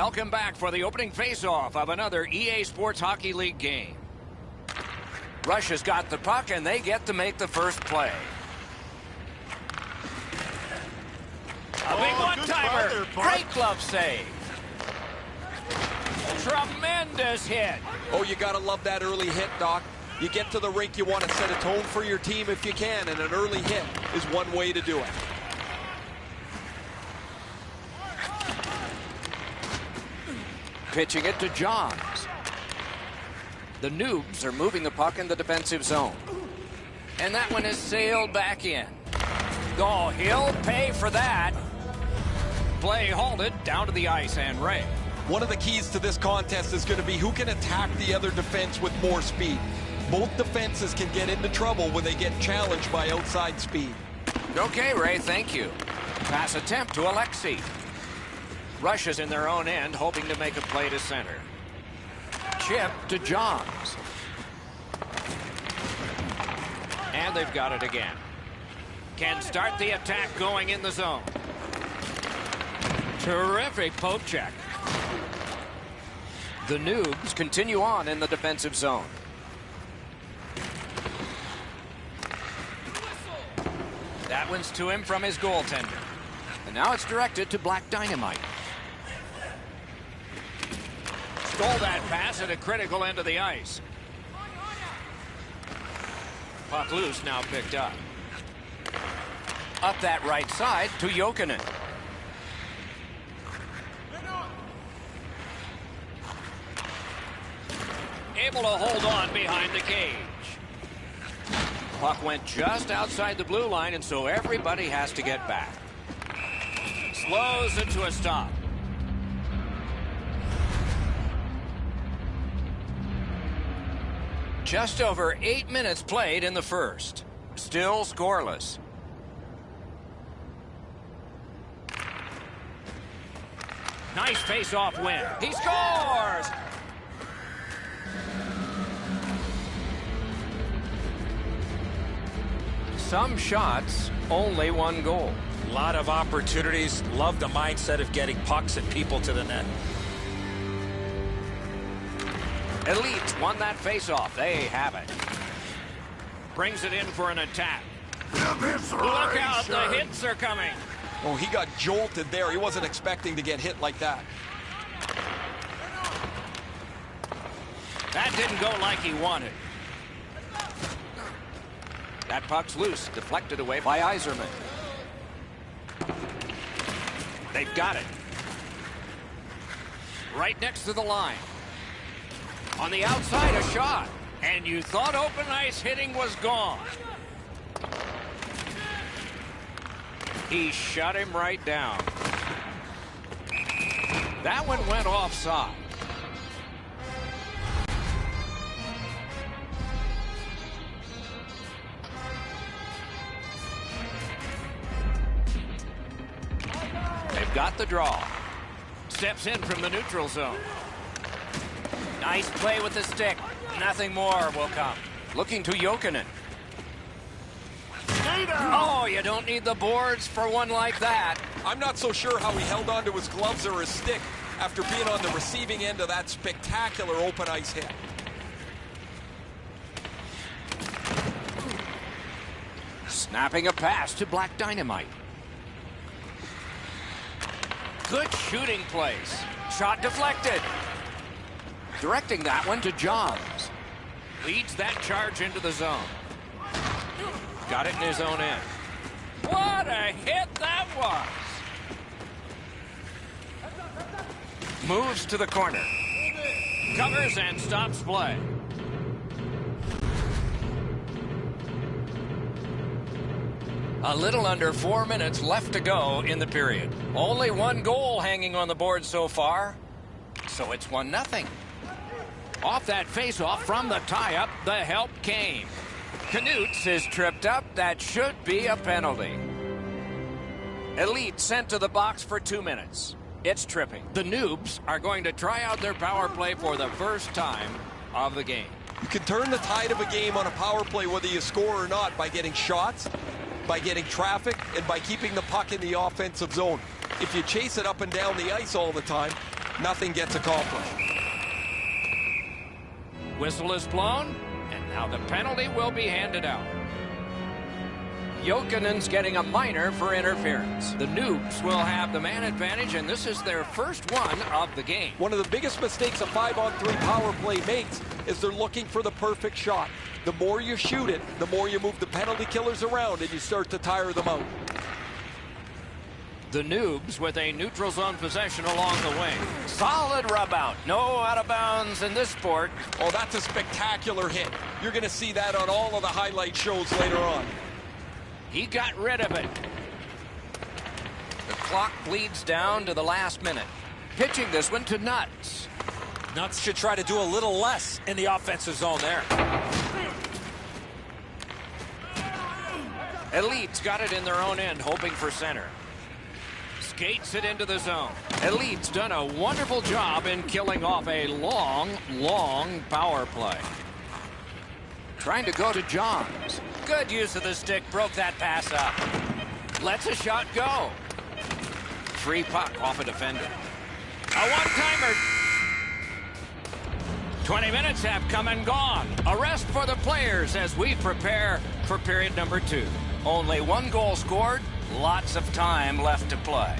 Welcome back for the opening face-off of another EA Sports Hockey League game. Russia's got the puck, and they get to make the first play. A big one-timer. Great glove save. Tremendous hit. Oh, you got to love that early hit, Doc. You get to the rink, you want to set a tone for your team if you can, and an early hit is one way to do it. Pitching it to Johns. The Noobs are moving the puck in the defensive zone. And that one is sailed back in. Oh, he'll pay for that. Play halted down to the ice, and Ray. One of the keys to this contest is going to be who can attack the other defense with more speed. Both defenses can get into trouble when they get challenged by outside speed. Okay, Ray, thank you. Pass attempt to Alexei. Russia's in their own end, hoping to make a play to center. Chip to Johns. And they've got it again. Can start the attack going in the zone. Terrific poke check. The Noobs continue on in the defensive zone. That one's to him from his goaltender. And now it's directed to Black Dynamite. Stole that pass at a critical end of the ice. Puck loose, now picked up. Up that right side to Jokinen. Able to hold on behind the cage. Puck went just outside the blue line, and so everybody has to get back. Slows it to a stop. Just over 8 minutes played in the first. Still scoreless. Nice face-off win. He scores! Some shots, only one goal. A lot of opportunities. Love the mindset of getting pucks and people to the net. Elite won that face-off. They have it. Brings it in for an attack. Look out, the hits are coming. Oh, he got jolted there. He wasn't expecting to get hit like that. That didn't go like he wanted. That puck's loose, deflected away by Yzerman. They've got it. Right next to the line. On the outside, a shot. And you thought open ice hitting was gone. He shut him right down. That one went offside. They've got the draw. Steps in from the neutral zone. Nice play with the stick. Nothing more will come. Looking to Jokinen. Oh, you don't need the boards for one like that. I'm not so sure how he held on to his gloves or his stick after being on the receiving end of that spectacular open ice hit. Snapping a pass to Black Dynamite. Good shooting place. Shot deflected. Directing that one to Johns. Leads that charge into the zone. Got it in his own end. What a hit that was! Moves to the corner. Covers and stops play. A little under 4 minutes left to go in the period. Only one goal hanging on the board so far. So it's 1-0. Off that face-off from the tie-up, the help came. Knutz is tripped up. That should be a penalty. Elite sent to the box for 2 minutes. It's tripping. The Noobs are going to try out their power play for the first time of the game. You can turn the tide of a game on a power play whether you score or not by getting shots, by getting traffic, and by keeping the puck in the offensive zone. If you chase it up and down the ice all the time, nothing gets accomplished. Whistle is blown, and now the penalty will be handed out. Jokinen's getting a minor for interference. The Noobs will have the man advantage, and this is their first one of the game. One of the biggest mistakes a 5-on-3 power play makes is they're looking for the perfect shot. The more you shoot it, the more you move the penalty killers around, and you start to tire them out. The Noobs with a neutral zone possession along the wing. Solid rub out. No out of bounds in this sport. Oh, that's a spectacular hit. You're going to see that on all of the highlight shows later on. He got rid of it. The clock bleeds down to the last minute. Pitching this one to Nuts. Nuts should try to do a little less in the offensive zone there. Elite's got it in their own end, hoping for center. Skates it into the zone. Elite's done a wonderful job in killing off a long power play. Trying to go to Johns. Good use of the stick, broke that pass up. Lets a shot go. Free puck off a defender. A one-timer. 20 minutes have come and gone. A rest for the players as we prepare for period number 2. Only one goal scored, lots of time left to play.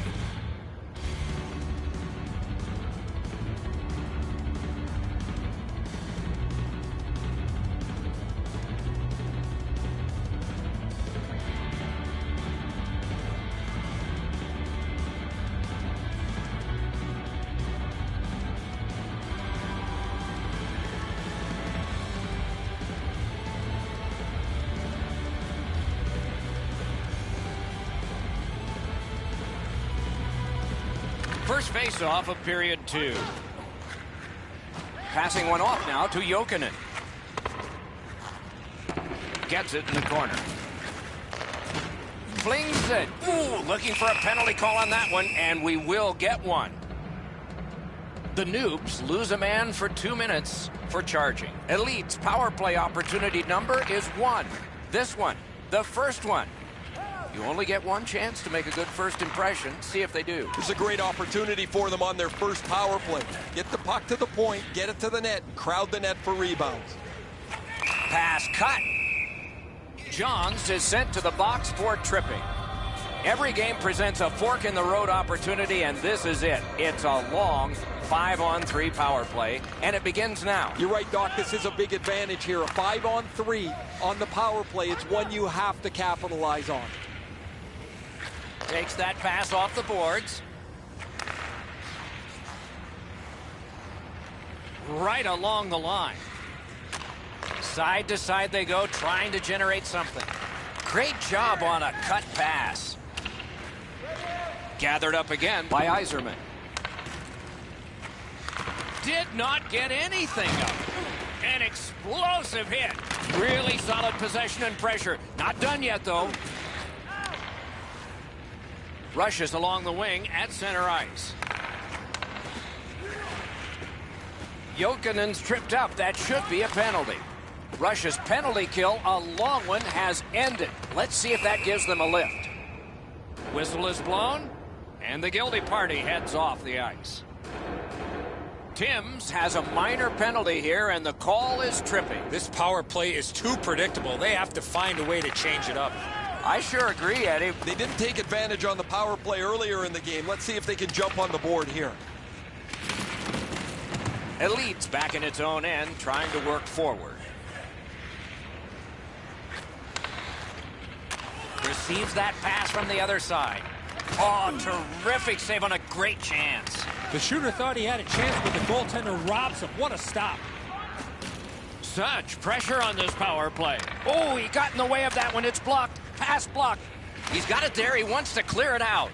First face-off of period 2. Passing one off now to Jokinen. Gets it in the corner. Flings it. Ooh, looking for a penalty call on that one, and we will get one. The Noobs lose a man for 2 minutes for charging. Elite's power play opportunity number is 1. This one, the first one. You only get one chance to make a good first impression. See if they do. It's a great opportunity for them on their first power play. Get the puck to the point, get it to the net, and crowd the net for rebounds. Pass cut. Johns is sent to the box for tripping. Every game presents a fork-in-the-road opportunity, and this is it. It's a long 5-on-3 power play, and it begins now. You're right, Doc. This is a big advantage here. A 5-on-3 on the power play. It's one you have to capitalize on. Takes that pass off the boards. Right along the line. Side to side they go, trying to generate something. Great job on a cut pass. Gathered up again by Yzerman. Did not get anything up. An explosive hit. Really solid possession and pressure. Not done yet, though. Rushes along the wing at center ice. Jokinen's tripped up. That should be a penalty. Russia's penalty kill, a long one, has ended. Let's see if that gives them a lift. Whistle is blown, and the guilty party heads off the ice. Timms has a minor penalty here, and the call is tripping. This power play is too predictable. They have to find a way to change it up. I sure agree, Eddie. They didn't take advantage on the power play earlier in the game. Let's see if they can jump on the board here. Elite's back in its own end, trying to work forward. Receives that pass from the other side. Oh, terrific save on a great chance. The shooter thought he had a chance, but the goaltender robs him. What a stop. Such pressure on this power play. Oh, he got in the way of that one. It's blocked. Pass blocked. He's got it there. He wants to clear it out.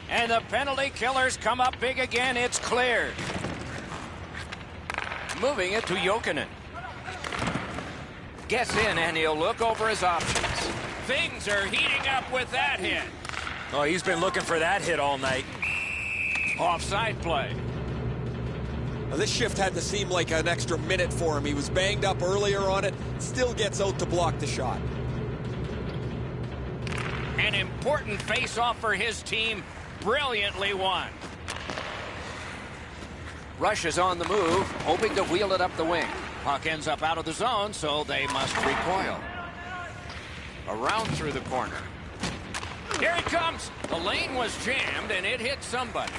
And the penalty killers come up big again. It's cleared. Moving it to Jokinen. Gets in, and he'll look over his options. Things are heating up with that hit. Oh, he's been looking for that hit all night. Offside play. Now, this shift had to seem like an extra minute for him. He was banged up earlier on it. Still gets out to block the shot. An important face-off for his team. Brilliantly won. Rush is on the move, hoping to wheel it up the wing. Puck ends up out of the zone, so they must recoil. Around through the corner. Here he comes. The lane was jammed, and it hit somebody.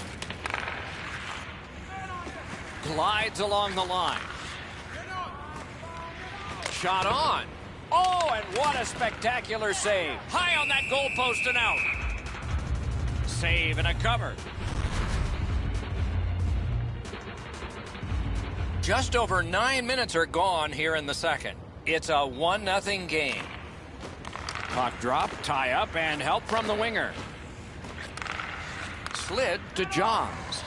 Glides along the line. Shot on. Oh, and what a spectacular save. High on that goalpost and out. Save and a cover. Just over 9 minutes are gone here in the second. It's a 1-0 game. Puck drop, tie up, and help from the winger. Slid to Johns.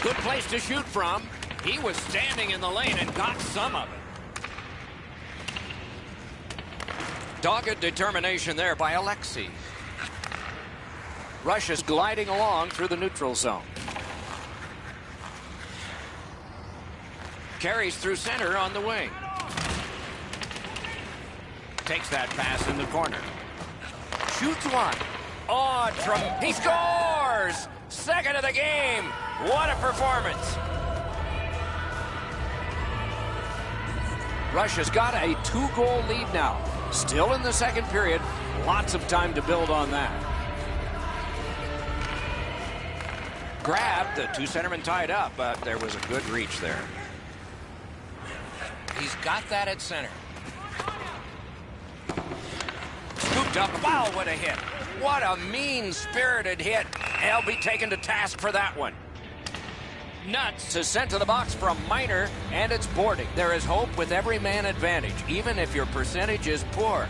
Good place to shoot from. He was standing in the lane and got some of it. Dogged determination there by Alexei. Rush is gliding along through the neutral zone. Carries through center on the wing. Takes that pass in the corner. Shoots one. Oh, he scores! Second of the game. What a performance. Rush has got a 2-goal lead now. Still in the second period. Lots of time to build on that. Grabbed, the two centermen tied up, but there was a good reach there. He's got that at center. Scooped up. Wow, what a hit. What a mean-spirited hit. He'll be taken to task for that one. Nuts is sent to the box from Miner, and it's boarding. There is hope with every man advantage, even if your percentage is poor.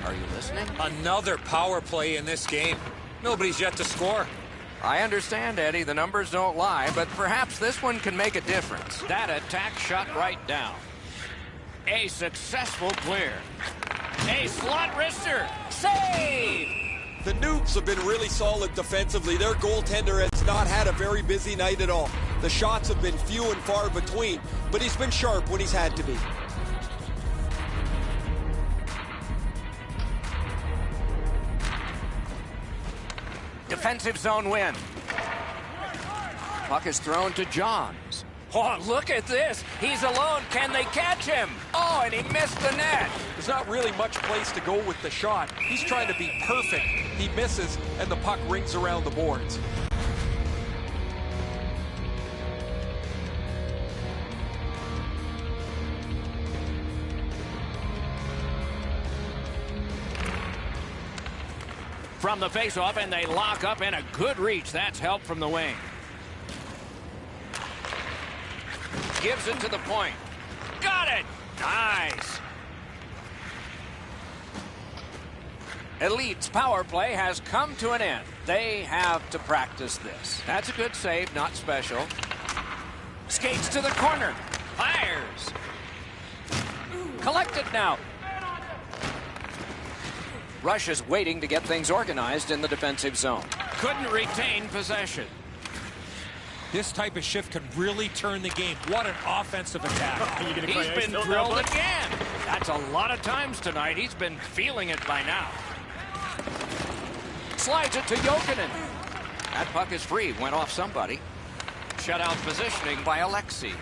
Are you listening? Another power play in this game. Nobody's yet to score. I understand, Eddie. The numbers don't lie, but perhaps this one can make a difference. That attack shot right down. A successful clear. A slot wrister. Save! The Nukes have been really solid defensively. Their goaltender has not had a very busy night at all. The shots have been few and far between, but he's been sharp when he's had to be. Defensive zone win. Puck is thrown to Johns. Oh, look at this. He's alone. Can they catch him? Oh, and he missed the net. There's not really much place to go with the shot. He's trying to be perfect. He misses, and the puck rings around the boards. From the faceoff, and they lock up, and a good reach. That's help from the wing. Gives it to the point. Got it! Nice. Elite's power play has come to an end. They have to practice this. That's a good save, not special. Skates to the corner. Fires. Collected now. Rush is waiting to get things organized in the defensive zone. Couldn't retain possession. This type of shift can really turn the game. What an offensive attack. He's been drilled again. That's a lot of times tonight. He's been feeling it by now. Slides it to Jokinen. That puck is free. Went off somebody. Shutout positioning by Alexei.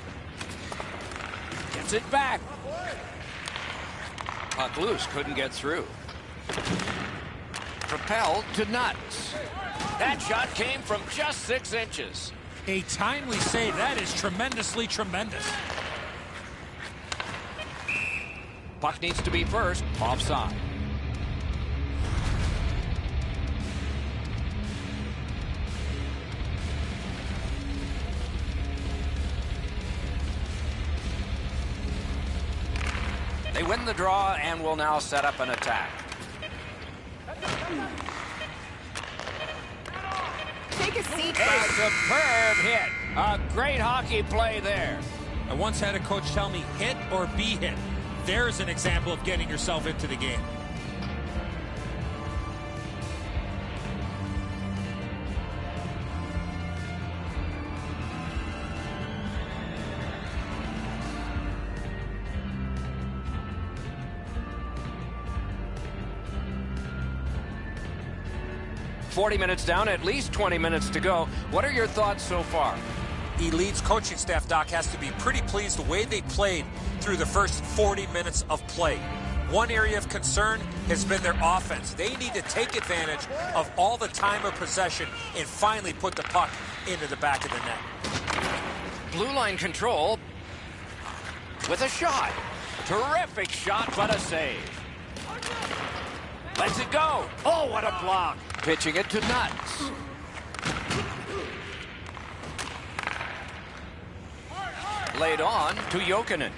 Gets it back. Puck loose. Couldn't get through. Propelled to Nuts. That shot came from just 6 inches. A timely save. That is tremendously tremendous. Puck needs to be first. Offside. They win the draw and will now set up an attack. Take a seat, A bud. superb hit. A great hockey play there. I once had a coach tell me, hit or be hit. There's an example of getting yourself into the game. "40 minutes down, at least 20 minutes to go. What are your thoughts so far?" Elite's coaching staff, Doc, has to be pretty pleased the way they played through the first 40 minutes of play. One area of concern has been their offense. They need to take advantage of all the time of possession and finally put the puck into the back of the net. Blue line control with a shot. Terrific shot, but a save. Lets it go. Oh, what a block. Pitching it to Nuts. Laid on to Jokinen.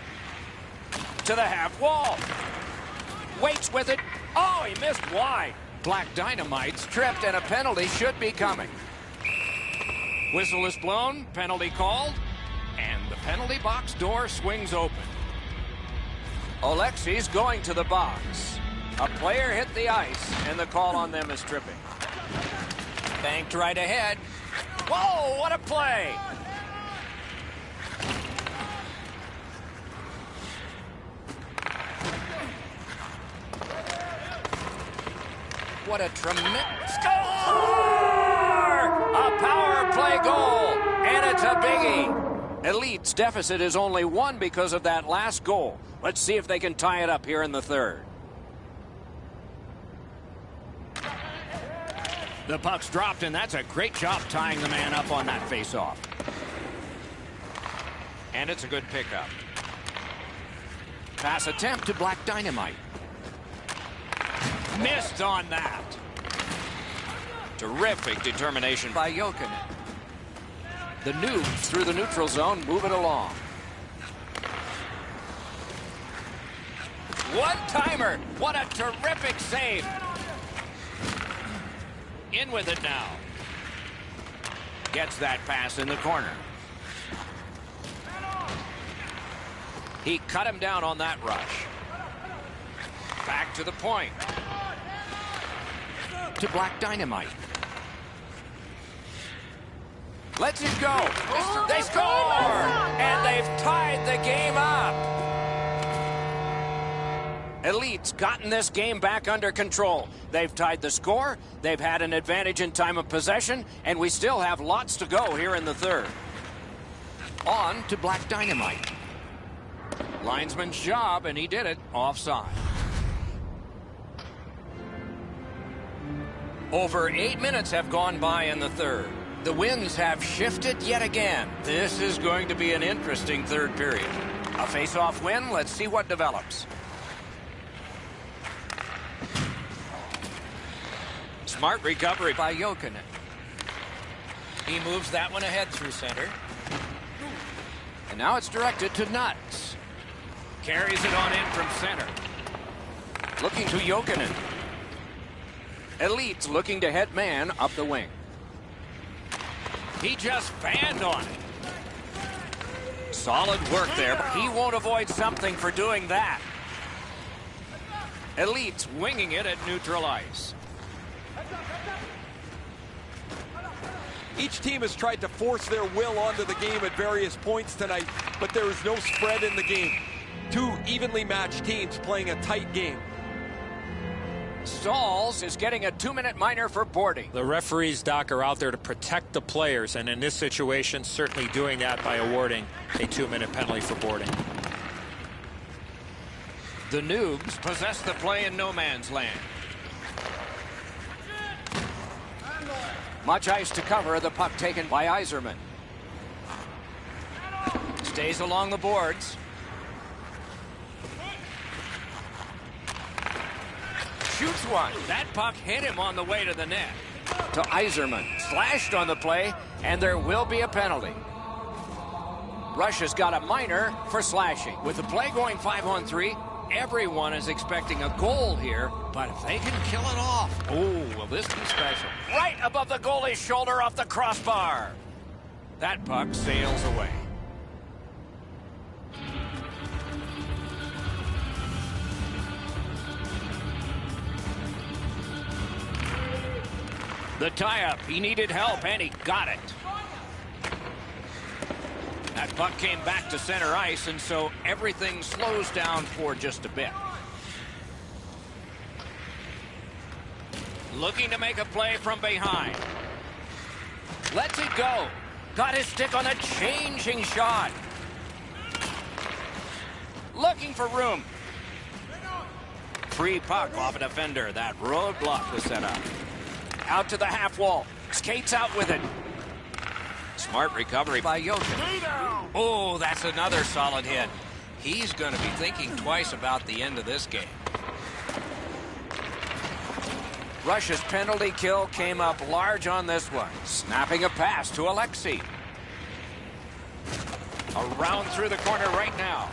To the half wall. Waits with it. Oh, he missed wide. Black Dynamite's tripped and a penalty should be coming. Whistle is blown. Penalty called. And the penalty box door swings open. Oleksi's going to the box. A player hit the ice, and the call on them is tripping. Banked right ahead. Whoa, what a play! What a tremendous score! A power play goal, and it's a biggie. Elite's deficit is only one because of that last goal. Let's see if they can tie it up here in the third. The puck's dropped, and that's a great job tying the man up on that faceoff. And it's a good pickup. Pass attempt to Black Dynamite. Missed on that. Terrific determination by Jokinen. The Noobs through the neutral zone move it along. One-timer. What a terrific save. In with it now. Gets that pass in the corner. He cut him down on that rush. Back to the point. To Black Dynamite. Lets it go. They score! And they've tied the game up. Elite's gotten this game back under control. They've tied the score, they've had an advantage in time of possession, and we still have lots to go here in the third. On to Black Dynamite. Linesman's job, and he did it offside. Over 8 minutes have gone by in the third. The winds have shifted yet again. This is going to be an interesting third period. A face-off win. Let's see what develops. Smart recovery by Jokinen. He moves that one ahead through center. And now it's directed to Nuts. Carries it on in from center. Looking to Jokinen. Elite's looking to head man up the wing. He just fanned on it. Solid work there, but he won't avoid something for doing that. Elite's winging it at neutral ice. Each team has tried to force their will onto the game at various points tonight, but there is no spread in the game. Two evenly matched teams playing a tight game. Stalls is getting a 2-minute minor for boarding. The referees, Doc, are out there to protect the players, and in this situation, certainly doing that by awarding a 2-minute penalty for boarding. The Noobs possess the play in no man's land. Much ice to cover, the puck taken by Yzerman. Stays along the boards. Shoots one. That puck hit him on the way to the net. To Yzerman. Slashed on the play, and there will be a penalty. Russia's got a minor for slashing. With the play going 5-on-3, everyone is expecting a goal here, but if they can kill it off, oh, will this be special? Right above the goalie's shoulder off the crossbar. That puck sails away. The tie-up, he needed help, and he got it. That puck came back to center ice, and so everything slows down for just a bit. Looking to make a play from behind. Lets it go. Got his stick on a changing shot. Looking for room. Free puck off a defender. That roadblock was set up. Out to the half wall. Skates out with it. Smart recovery by Jokic. Oh, that's another solid hit. He's going to be thinking twice about the end of this game. Russia's penalty kill came up large on this one. Snapping a pass to Alexei. Around through the corner right now.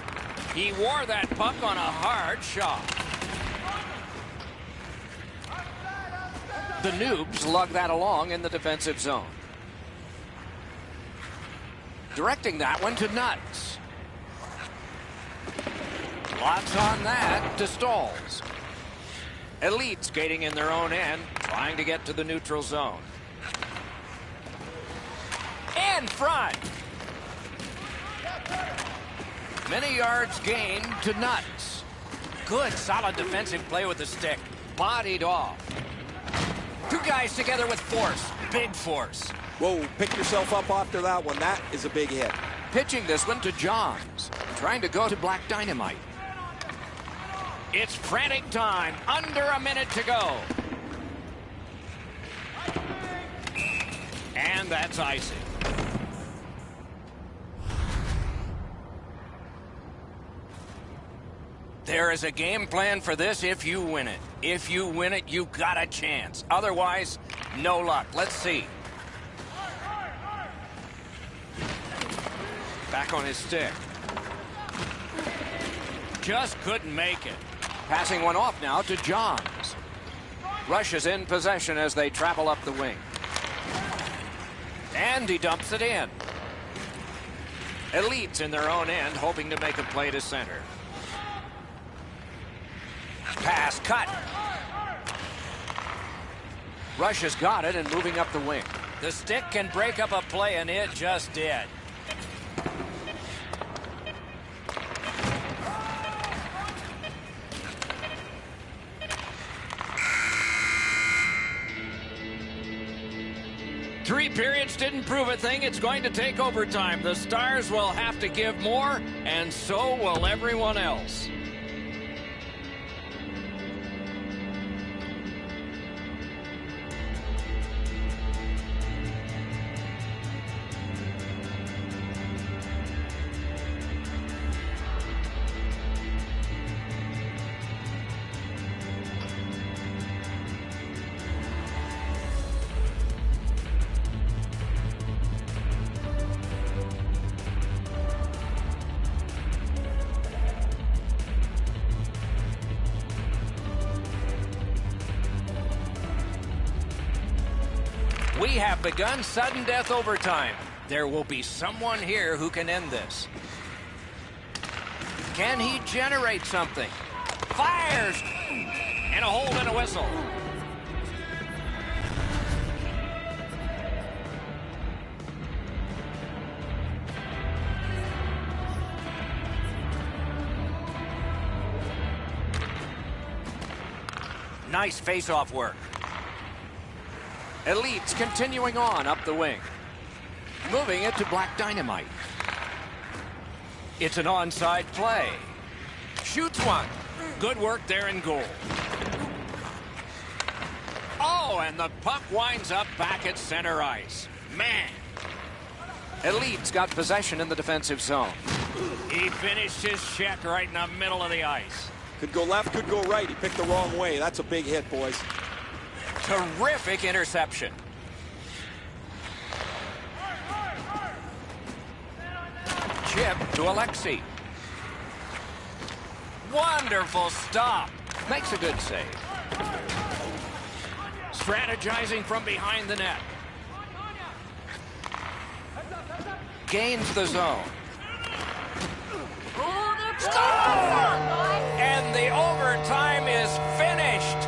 He wore that puck on a hard shot. The Noobs lug that along in the defensive zone. Directing that one to Nuts. Lots on that to Stalls. Elite skating in their own end, trying to get to the neutral zone. In front. Many yards gained to Nuts. Good, solid defensive play with the stick. Bodied off. Two guys together with force. Big force. Whoa, pick yourself up after that one. That is a big hit. Pitching this one to Johns. Trying to go to Black Dynamite. It's frantic time. Under a minute to go. And that's icing. There is a game plan for this if you win it. If you win it, you got a chance. Otherwise, no luck. Let's see. Back on his stick. Just couldn't make it. Passing one off now to Johns. Russia's in possession as they travel up the wing. And he dumps it in. Elite's in their own end, hoping to make a play to center. Pass cut. Russia's got it and moving up the wing. The stick can break up a play, and it just did. Three periods didn't prove a thing. It's going to take overtime. The Stars will have to give more, and so will everyone else. We have begun sudden death overtime. There will be someone here who can end this. Can he generate something? Fires! And a hold and a whistle. Nice face-off work. Elite's continuing on up the wing. Moving it to Black Dynamite. It's an onside play. Shoots one. Good work there in goal. Oh, and the puck winds up back at center ice. Man. Elite's got possession in the defensive zone. He finished his check right in the middle of the ice. Could go left, could go right. He picked the wrong way. That's a big hit, boys. Terrific interception. Chip to Alexei. Wonderful stop. Makes a good save. Strategizing from behind the net. Gains the zone. And the overtime is finished.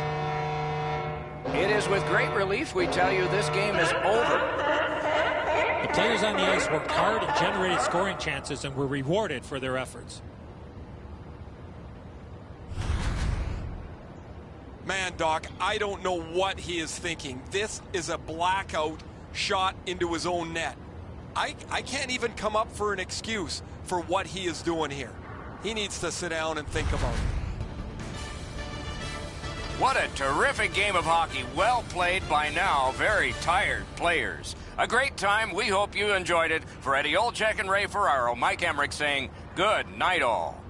It is with great relief we tell you this game is over. The players on the ice worked hard and generated scoring chances and were rewarded for their efforts. Man, Doc, I don't know what he is thinking. This is a blackout shot into his own net. I can't even come up for an excuse for what he is doing here. He needs to sit down and think about it. What a terrific game of hockey. Well played by now very tired players. A great time. We hope you enjoyed it. For Eddie Olczyk and Ray Ferraro, Mike Emmerich saying good night all.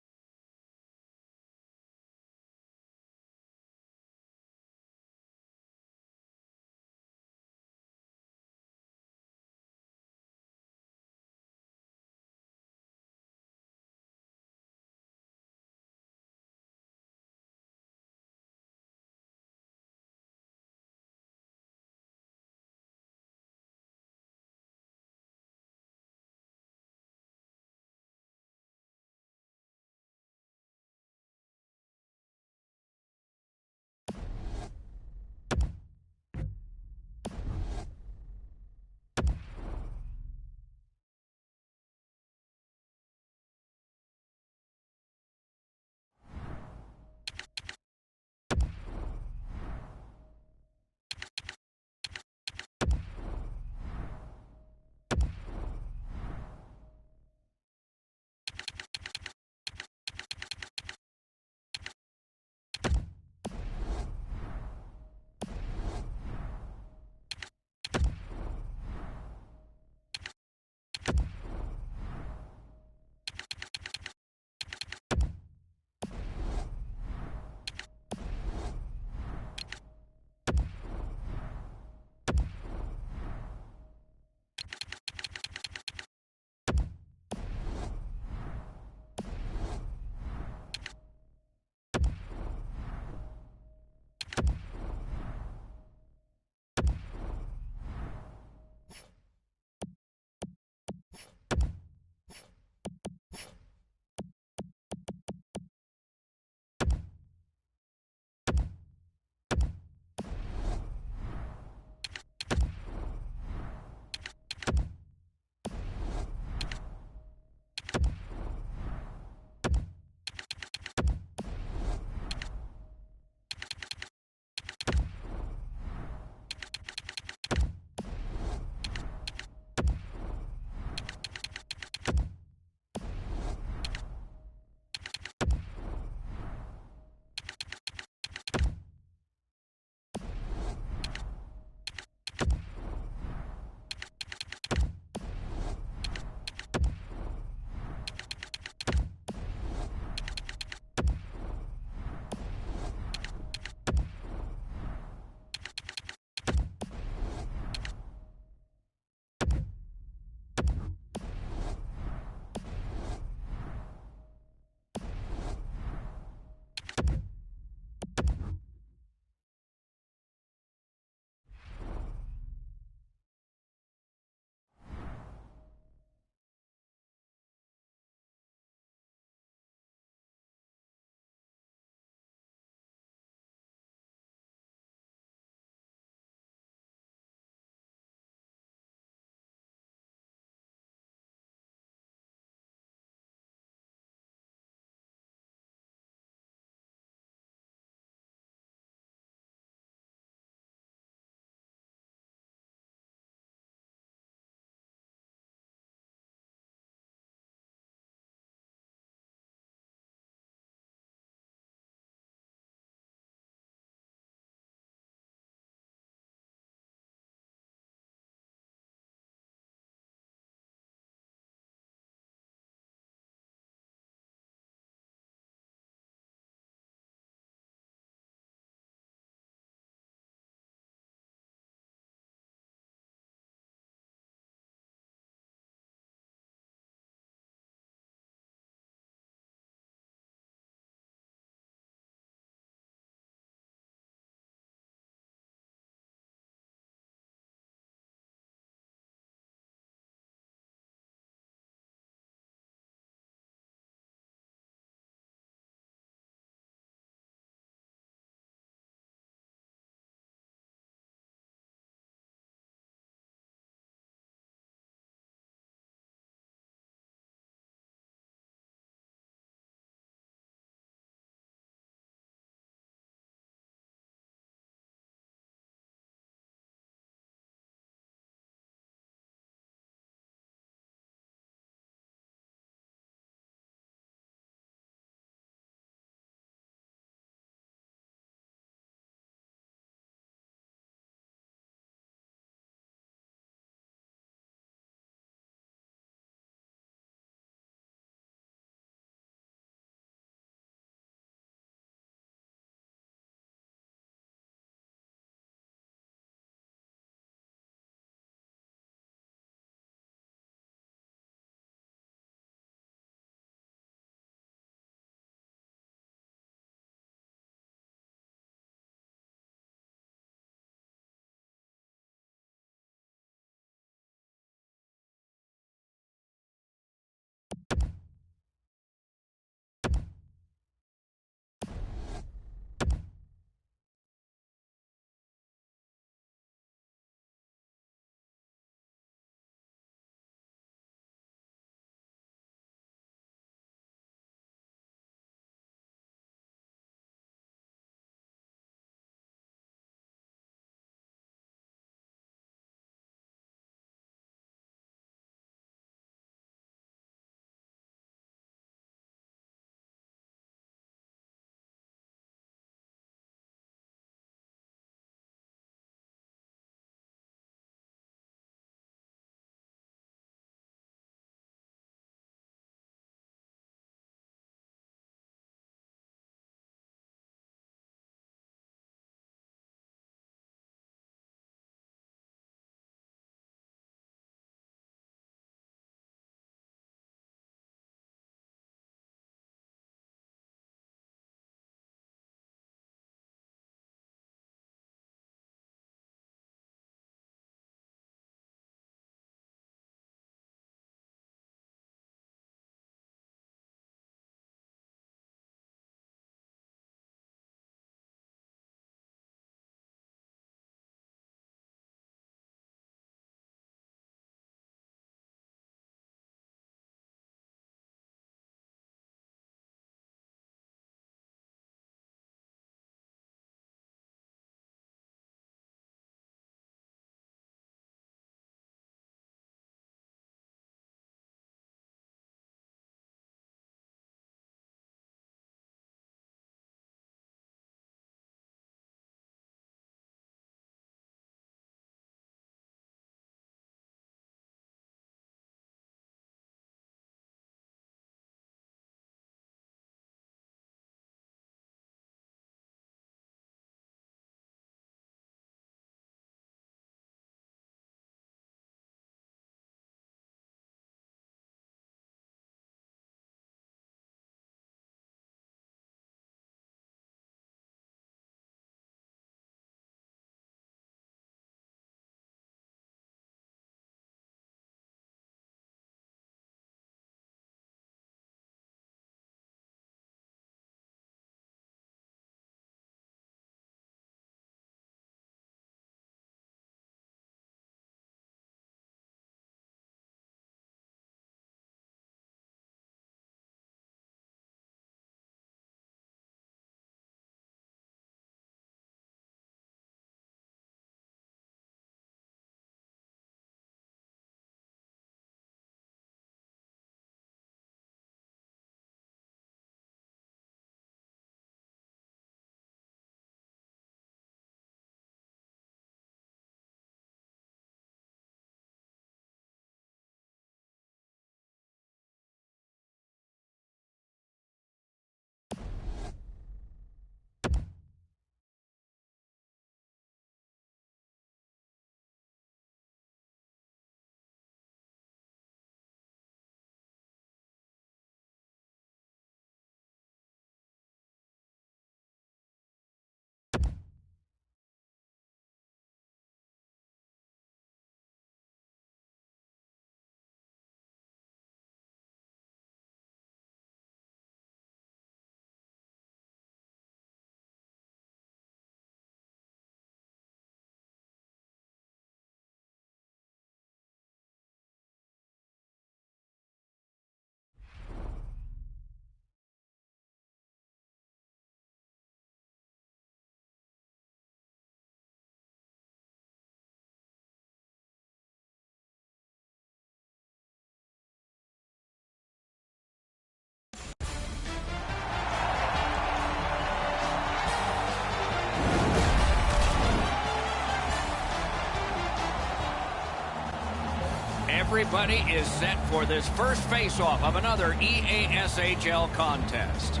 Everybody is set for this first face-off of another ESHL contest.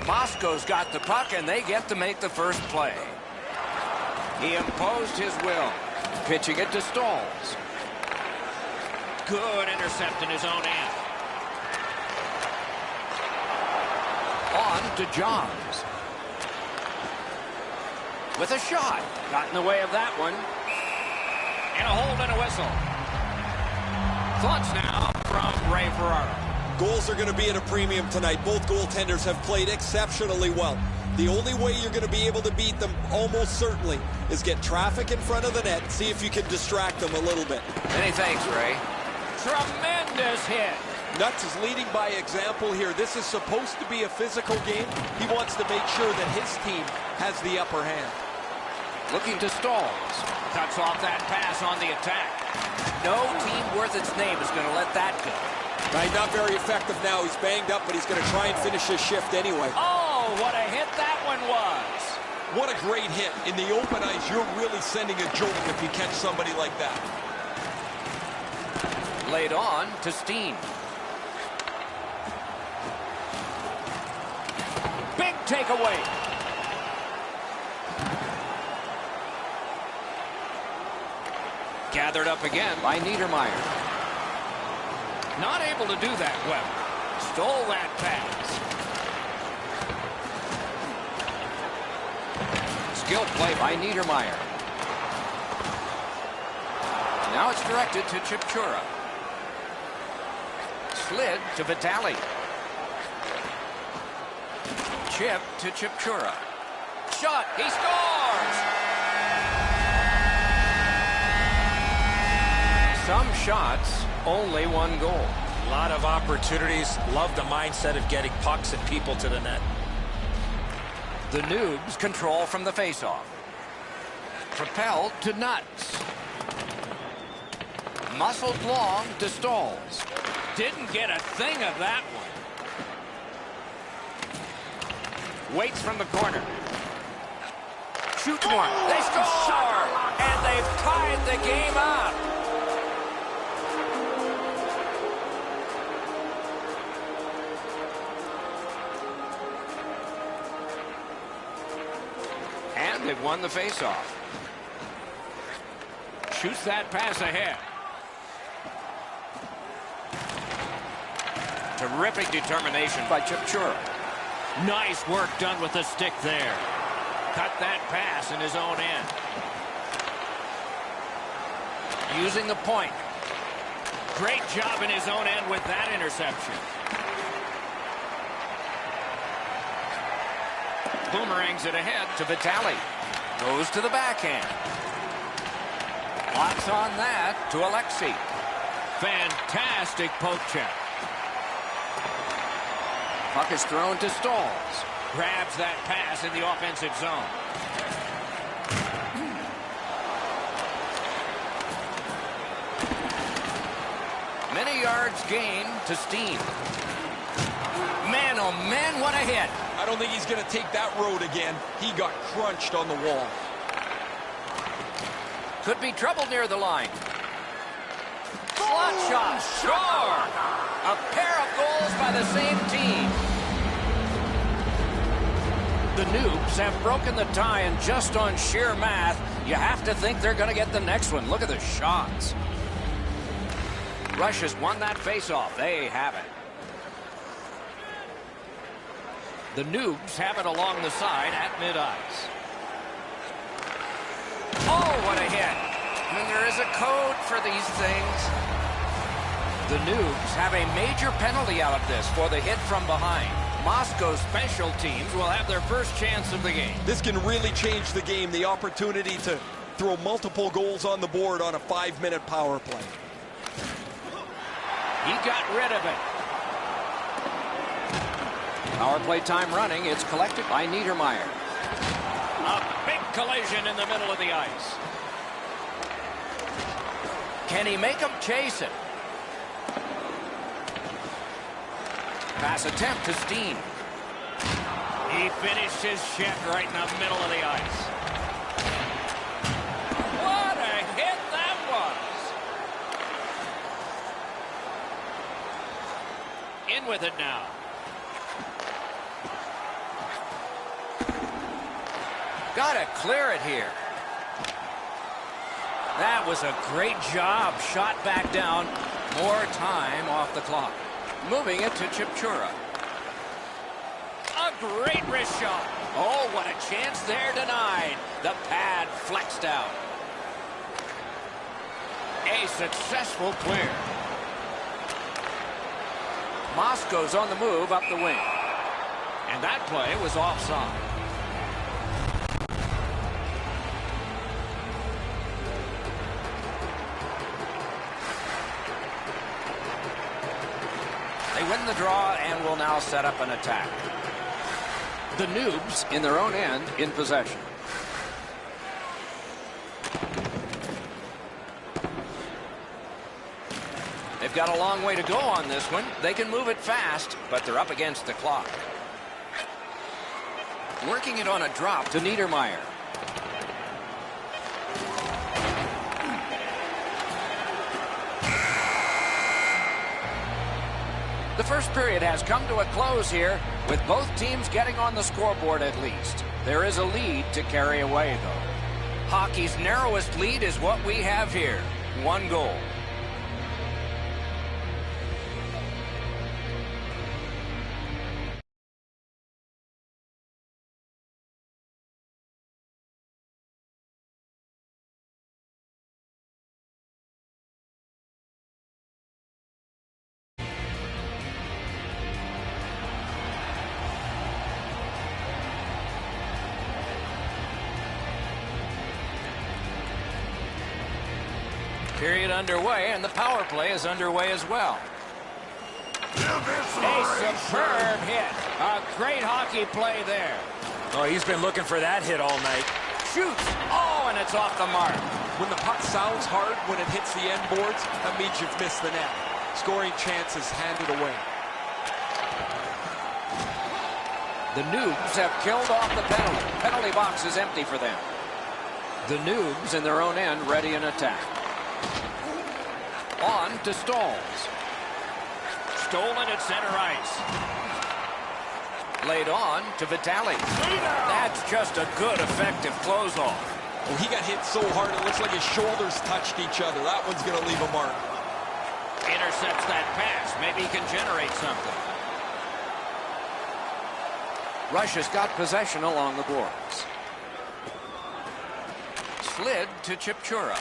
Moscow's got the puck, and they get to make the first play. He imposed his will, pitching it to Stalls. Good intercept in his own end. On to Johns. With a shot. Got in the way of that one. And a hold and a whistle. Thoughts now from Ray Ferraro. Goals are going to be at a premium tonight. Both goaltenders have played exceptionally well. The only way you're going to be able to beat them, almost certainly, is get traffic in front of the net, see if you can distract them a little bit. Many thanks, Ray. Tremendous hit. Nuts is leading by example here. This is supposed to be a physical game. He wants to make sure that his team has the upper hand. Looking to Stalls. Cuts off that pass on the attack. No team worth its name is going to let that go. Right, not very effective now. He's banged up, but he's going to try and finish his shift anyway. Oh, what a hit that one was. What a great hit. In the open ice, you're really sending a jolt if you catch somebody like that. Laid on to Steen. Big takeaway. Gathered up again by Niedermeyer. Not able to do that well. Stole that pass. Skilled play by Niedermeyer. Now it's directed to Chipchura. Slid to Vitali. Chip to Chipchura. Shot. He scores! Some shots, only one goal. A lot of opportunities. Love the mindset of getting pucks and people to the net. The Noobs control from the faceoff. Propelled to Nuts. Muscled long to Stalls. Didn't get a thing of that one. Waits from the corner. Shoots one. They score! And they've tied the game up. And they've won the faceoff. Shoots that pass ahead. Terrific determination by Chipchura. Nice work done with the stick there. Cut that pass in his own end. Using the point. Great job in his own end with that interception. Boomerangs it ahead to Vitali. Goes to the backhand. Lots on that to Alexei. Fantastic poke check. Puck is thrown to Stalls. Grabs that pass in the offensive zone. Many yards gained to Steen. Man, oh man, what a hit. I don't think he's going to take that road again. He got crunched on the wall. Could be trouble near the line. Slot shot. Sure. A pair of goals by the same team. The Noobs have broken the tie, and just on sheer math, you have to think they're going to get the next one. Look at the shots. Rush has won that faceoff. They have it. The Noobs have it along the side at mid-ice. Oh, what a hit. I mean, there is a code for these things. The Noobs have a major penalty out of this for the hit from behind. Moscow's special teams will have their first chance of the game. This can really change the game, the opportunity to throw multiple goals on the board on a 5-minute power play. He got rid of it. Power play time running. It's collected by Niedermeyer. A big collision in the middle of the ice. Can he make him chase it? Pass attempt to Steen. He finished his shift right in the middle of the ice. What a hit that was! with it now. Gotta clear it here. That was a great job. Shot back down. More time off the clock. Moving it to Chipchura. A great wrist shot. Oh, what a chance there denied. The pad flexed out. A successful clear. Moscow's on the move up the wing. And that play was offside. They win the draw and will now set up an attack. The Noobs in their own end in possession. They've got a long way to go on this one. They can move it fast, but they're up against the clock. Working it on a drop to Niedermeyer. The first period has come to a close here, with both teams getting on the scoreboard at least. There is a lead to carry away, though. Hockey's narrowest lead is what we have here. 1 goal. Period underway, and the power play is underway as well. A superb hit. A great hockey play there. Oh, he's been looking for that hit all night. Shoots. Oh, and it's off the mark. When the puck sounds hard, when it hits the end boards, that means you've missed the net. Scoring chances handed away. The Noobs have killed off the penalty. Penalty box is empty for them. The Noobs in their own end ready an attack. On to Stolz. Stolen at center ice. Laid on to Vitali. That's just a good, effective close-off. Oh, he got hit so hard it looks like his shoulders touched each other. That one's going to leave a mark. Intercepts that pass. Maybe he can generate something. Russia's got possession along the boards. Slid to Chipchura.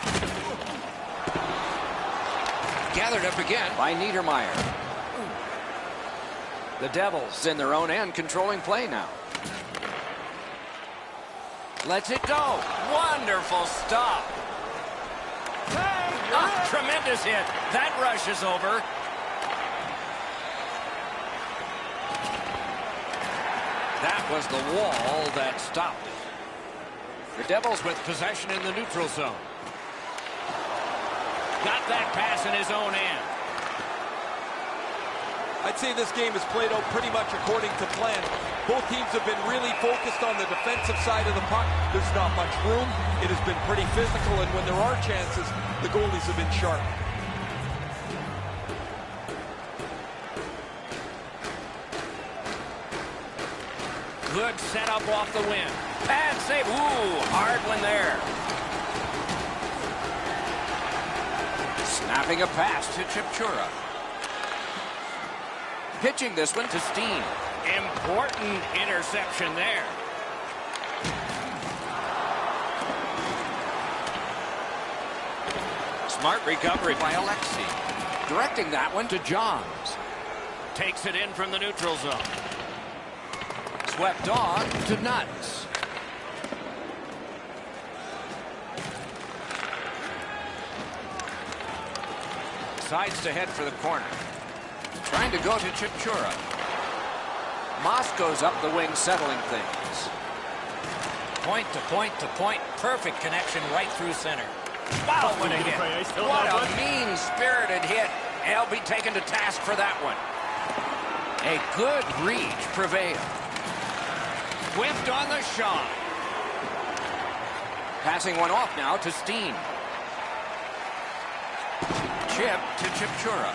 Gathered up again by Niedermeyer. The Devils in their own end controlling play now. Lets it go. Wonderful stop. Tremendous hit. That rush is over. That was the wall that stopped it. The Devils with possession in the neutral zone. Got that pass in his own end. I'd say this game is played out pretty much according to plan. Both teams have been really focused on the defensive side of the puck. There's not much room. It has been pretty physical, and when there are chances, the goalies have been sharp. Good setup off the win. Pad save. Ooh, hard one there. Snapping a pass to Chipchura. Pitching this one to Steen. Important interception there. Smart recovery by Alexei. Directing that one to Johns. Takes it in from the neutral zone. Swept on to Nuts. Sides to head for the corner. Trying to go to Chipchura. Moscow's up the wing settling things. Point to point to point. Perfect connection right through center. Wow, what a hit. What a mean-spirited hit. They'll be taken to task for that one. A good reach prevailed. Whipped on the shot. Passing one off now to Steen. Chip to Chipchura.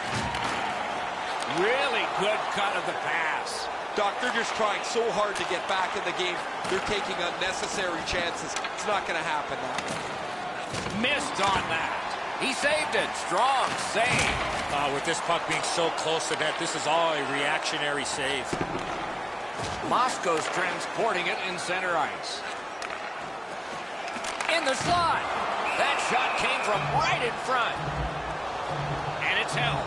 Really good cut of the pass. Doc, they're just trying so hard to get back in the game. They're taking unnecessary chances. It's not going to happen now. Missed on that. He saved it. Strong save. With this puck being so close to net, this is all a reactionary save. Moscow's transporting it in center ice. In the slot. That shot came from right in front. And it's held.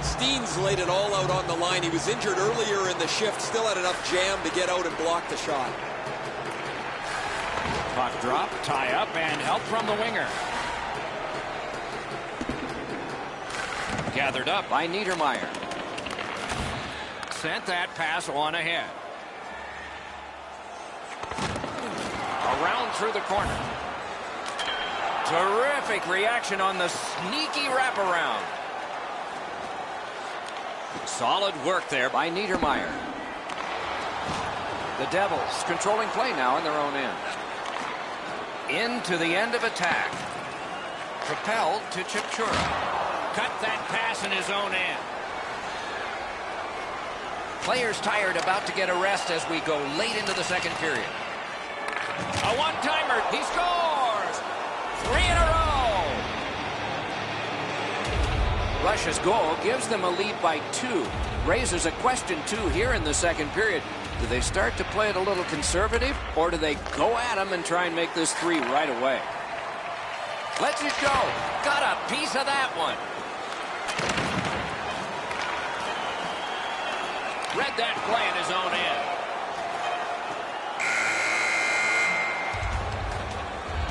Steens laid it all out on the line. He was injured earlier in the shift. Still had enough jam to get out and block the shot. Puck drop, tie up, and help from the winger. Gathered up by Niedermeyer. Sent that pass on ahead. Around through the corner. Terrific reaction on the sneaky wraparound. Solid work there by Niedermeyer. The Devils controlling play now in their own end. Into the end of attack. Propelled to Chipchura. Cut that pass in his own end. Players tired, about to get a rest as we go late into the second period. A one-timer. He scores! 3 in a row! Russia's goal gives them a lead by 2. Raises a question, too, here in the second period. Do they start to play it a little conservative, or do they go at them and try and make this 3 right away? Let's it go. Got a piece of that one. Read that play in his own end.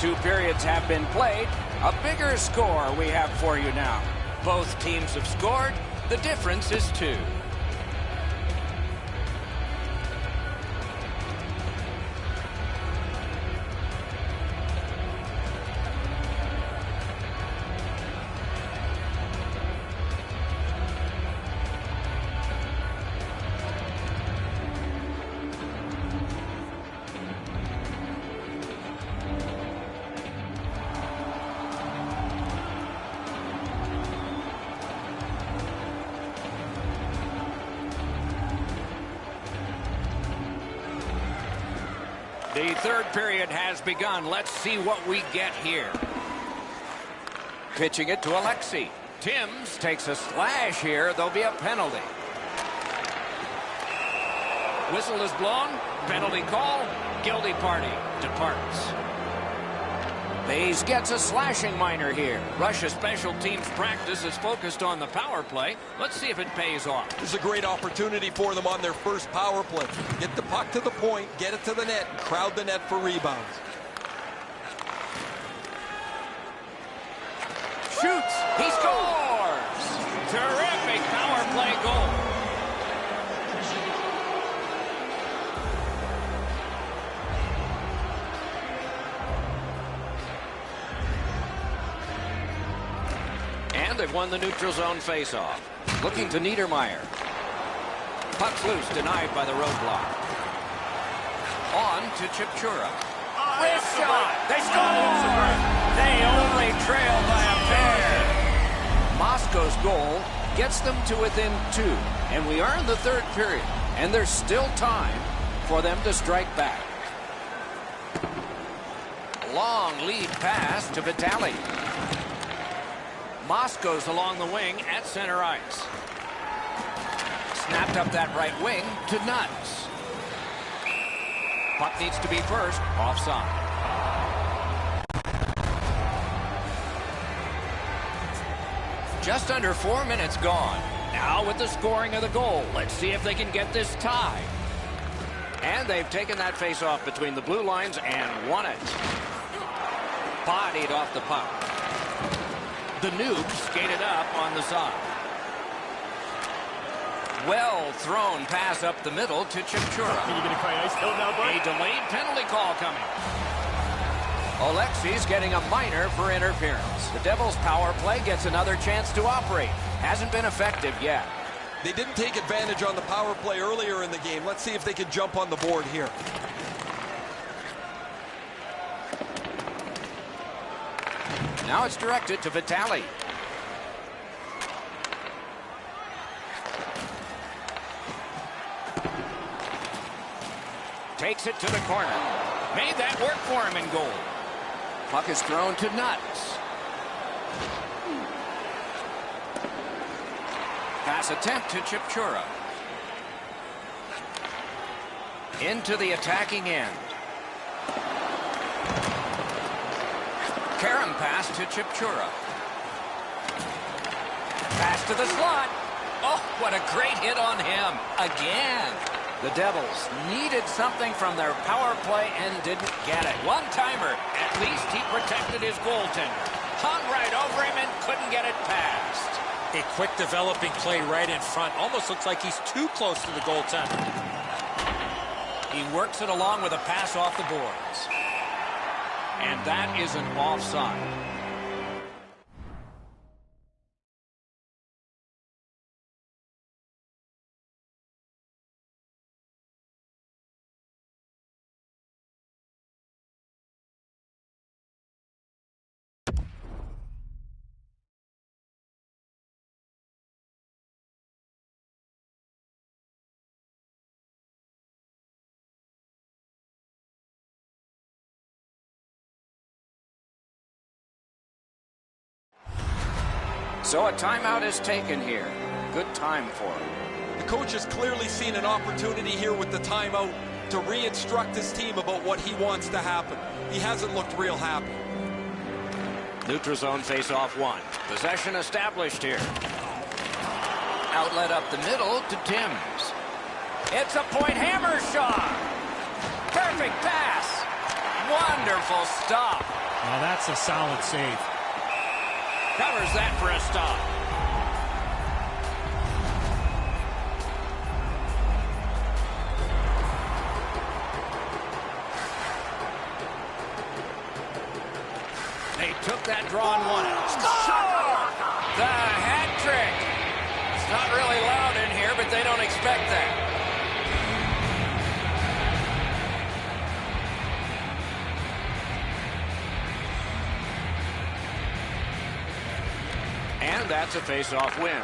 2 periods have been played. A bigger score we have for you now. Both teams have scored. The difference is 2. The third period has begun. Let's see what we get here. Pitching it to Alexi. Timms takes a slash here. There'll be a penalty. Whistle is blown. Penalty call. Guilty party departs. Bays gets a slashing minor here. Russia special teams practice is focused on the power play. Let's see if it pays off. This is a great opportunity for them on their first power play. Get the puck to the point, get it to the net, and crowd the net for rebounds. Shoots. He scores. Terrific power play goal. And they've won the neutral zone faceoff. Looking to Niedermeyer. Puck's loose, denied by the roadblock. On to Chipchura. Wrist shot. They score! They only trail by a pair. Moscow's goal gets them to within 2. And we are in the third period. And there's still time for them to strike back. Long lead pass to Vitali. Moscow's along the wing at center ice. Snapped up that right wing to Nuts. Puck needs to be first. Offside. Just under 4 minutes gone. Now with the scoring of the goal. Let's see if they can get this tie. And they've taken that face-off between the blue lines and won it. Bodied off the puck. The Noob skated up on the side. Well thrown pass up the middle to Chipchura. Are you going to cry ice out now, bud? A delayed penalty call coming. Alexi's getting a minor for interference. The Devils' power play gets another chance to operate. Hasn't been effective yet. They didn't take advantage on the power play earlier in the game. Let's see if they can jump on the board here. Now it's directed to Vitali. Takes it to the corner. Made that work for him in goal. Puck is thrown to Nuts. Pass attempt to Chipchura. Into the attacking end. Karam pass to Chipchura. Pass to the slot. Oh, what a great hit on him. Again. The Devils needed something from their power play and didn't get it. One-timer. At least he protected his goaltender. Hung right over him and couldn't get it past. A quick developing play right in front. Almost looks like he's too close to the goaltender. He works it along with a pass off the boards. And that is an offside. So a timeout is taken here. Good time for him. The coach has clearly seen an opportunity here with the timeout to re-instruct his team about what he wants to happen. He hasn't looked real happy. Neutral zone face-off one. Possession established here. Outlet up the middle to Timms. It's a point hammer shot. Perfect pass. Wonderful stop. Now that's a solid save. Covers that for a stop. They took that draw and won it. Score! The hat trick. It's not really loud in here, but they don't expect that. And that's a face-off win.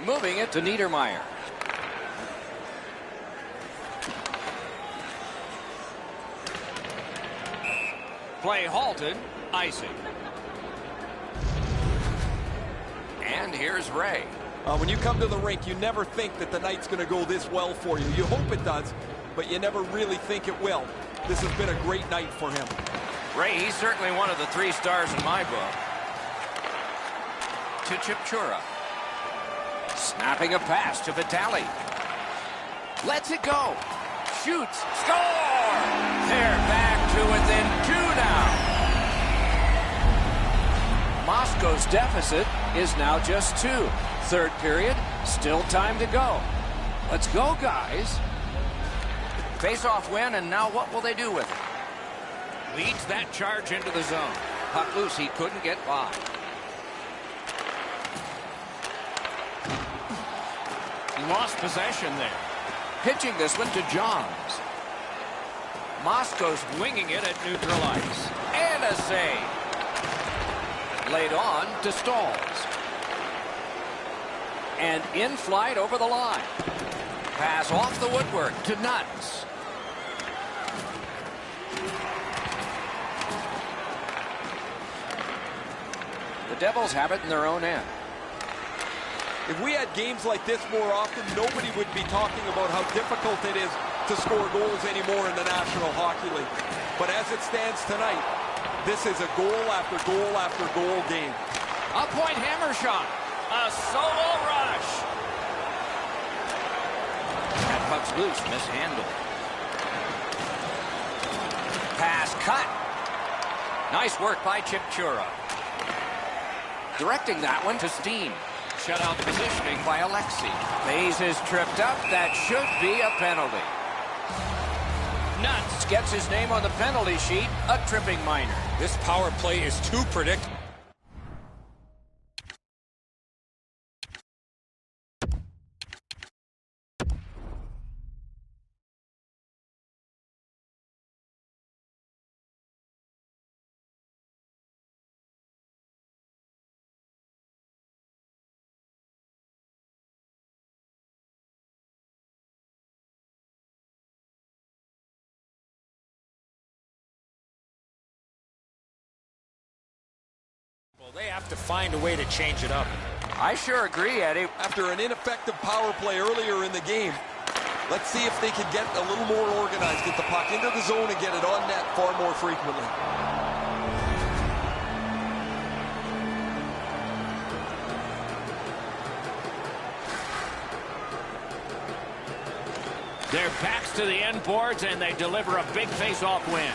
Moving it to Niedermeyer. Play halted. Icing. And here's Ray. When you come to the rink, you never think that the night's going to go this well for you. You hope it does, but you never really think it will. This has been a great night for him. Ray, he's certainly one of the 3 stars in my book. To Chipchura. Snapping a pass to Vitale. Lets it go. Shoots. Score! They're back to within 2 now. Moscow's deficit is now just 2. Third period, still time to go. Let's go, guys. Face-off win, and now what will they do with it? Leads that charge into the zone. Puck loose, he couldn't get by. He lost possession there. Pitching this one to Johns. Moscow's winging it at neutral ice. And a save. Laid on to Stalls. And in flight over the line. Pass off the woodwork to Nuts. The Devils have it in their own end. If we had games like this more often, nobody would be talking about how difficult it is to score goals anymore in the National Hockey League. But as it stands tonight, this is a goal after goal after goal game. A point hammer shot. A solo rush. That puck's loose, mishandled. Pass cut. Nice work by Chipchura. Directing that one to Steen. Shutout positioning by Alexei. Mays is tripped up. That should be a penalty. Nuts gets his name on the penalty sheet. A tripping minor. This power play is too predictable. They have to find a way to change it up. I sure agree, Eddie. After an ineffective power play earlier in the game, let's see if they can get a little more organized, get the puck into the zone and get it on net far more frequently. Their backs to the end boards, and they deliver a big face-off win.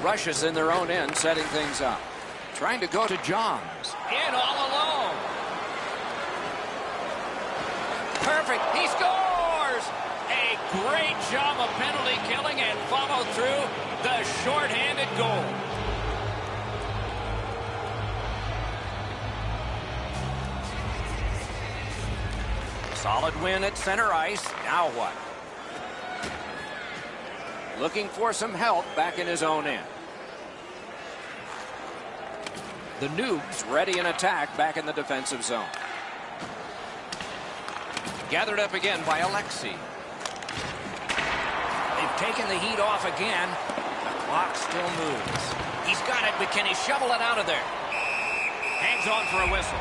Rush is in their own end, setting things up. Trying to go to Johns. In all alone. Perfect. He scores! A great job of penalty killing and follow through the shorthanded goal. Solid win at center ice. Now what? Looking for some help back in his own end. The Noobs ready in attack back in the defensive zone. Gathered up again by Alexei. They've taken the heat off again. The clock still moves. He's got it, but can he shovel it out of there? Hangs on for a whistle.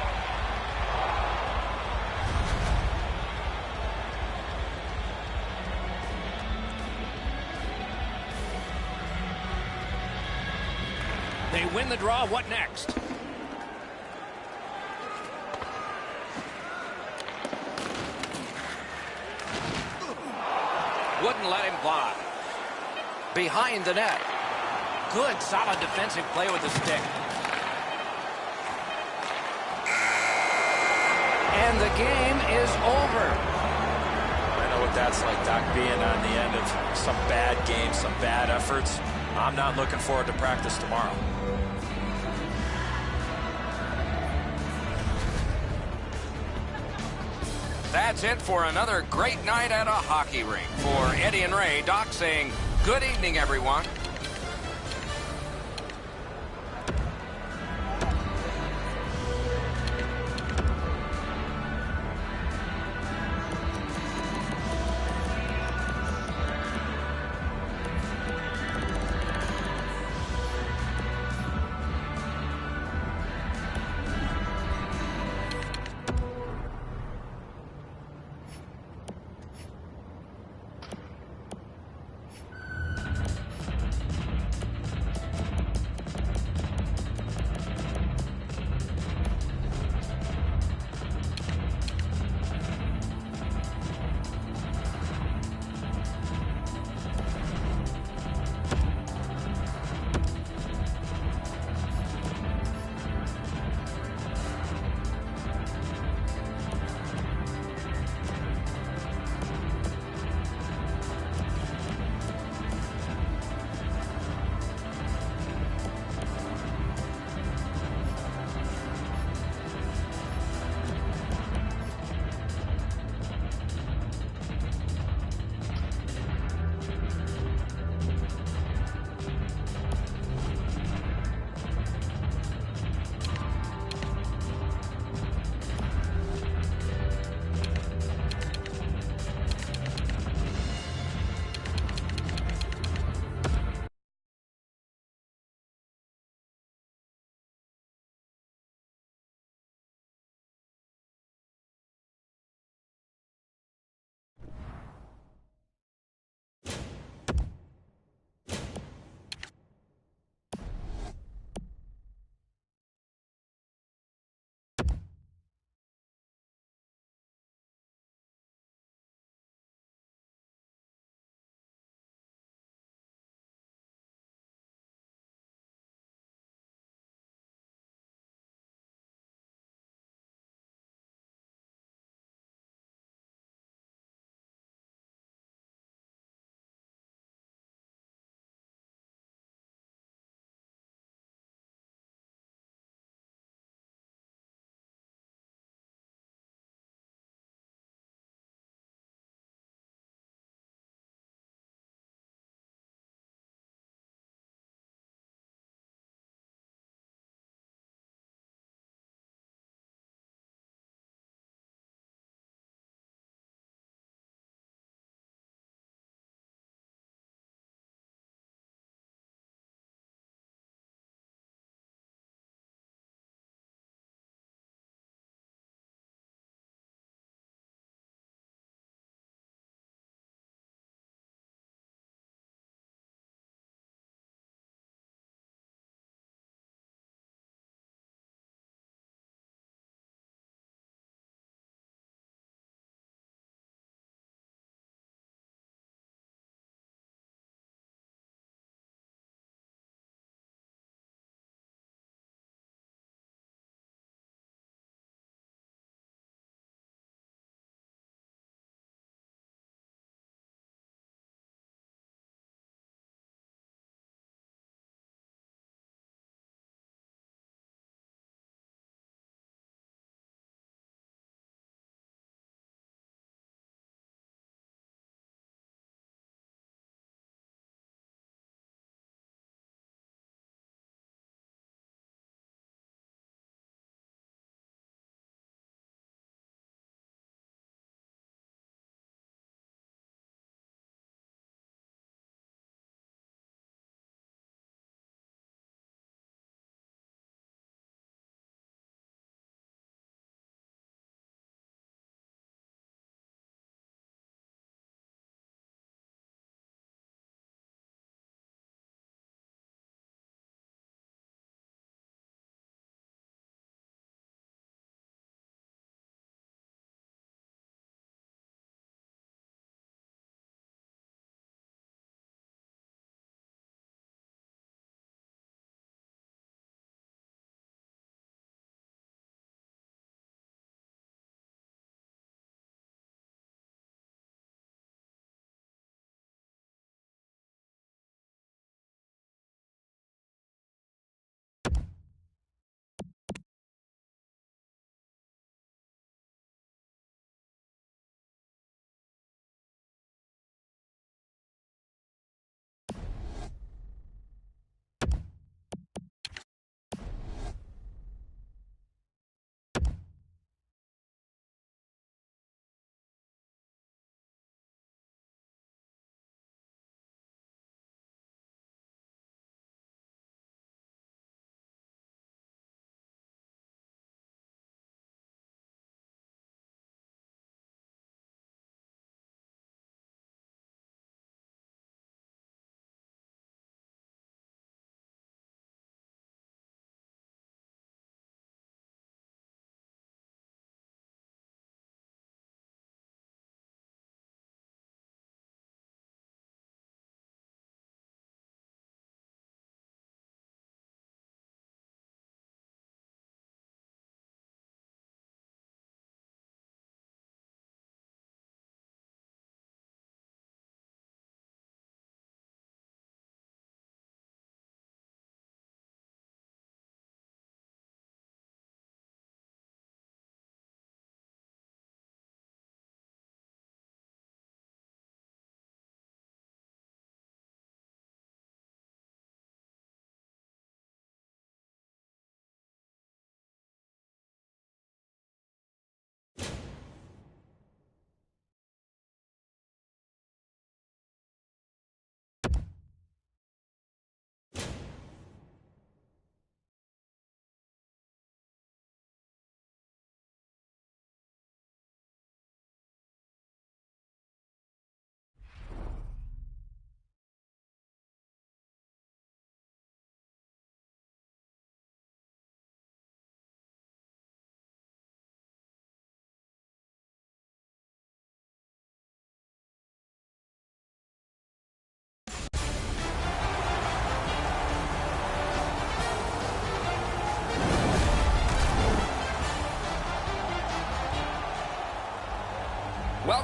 They win the draw. What next? Wouldn't let him fly. Behind the net. Good, solid defensive play with the stick. And the game is over. I know what that's like, Doc, being on the end of some bad games, some bad efforts. I'm not looking forward to practice tomorrow. That's it for another great night at a hockey rink. For Eddie and Ray, Doc saying good evening, everyone.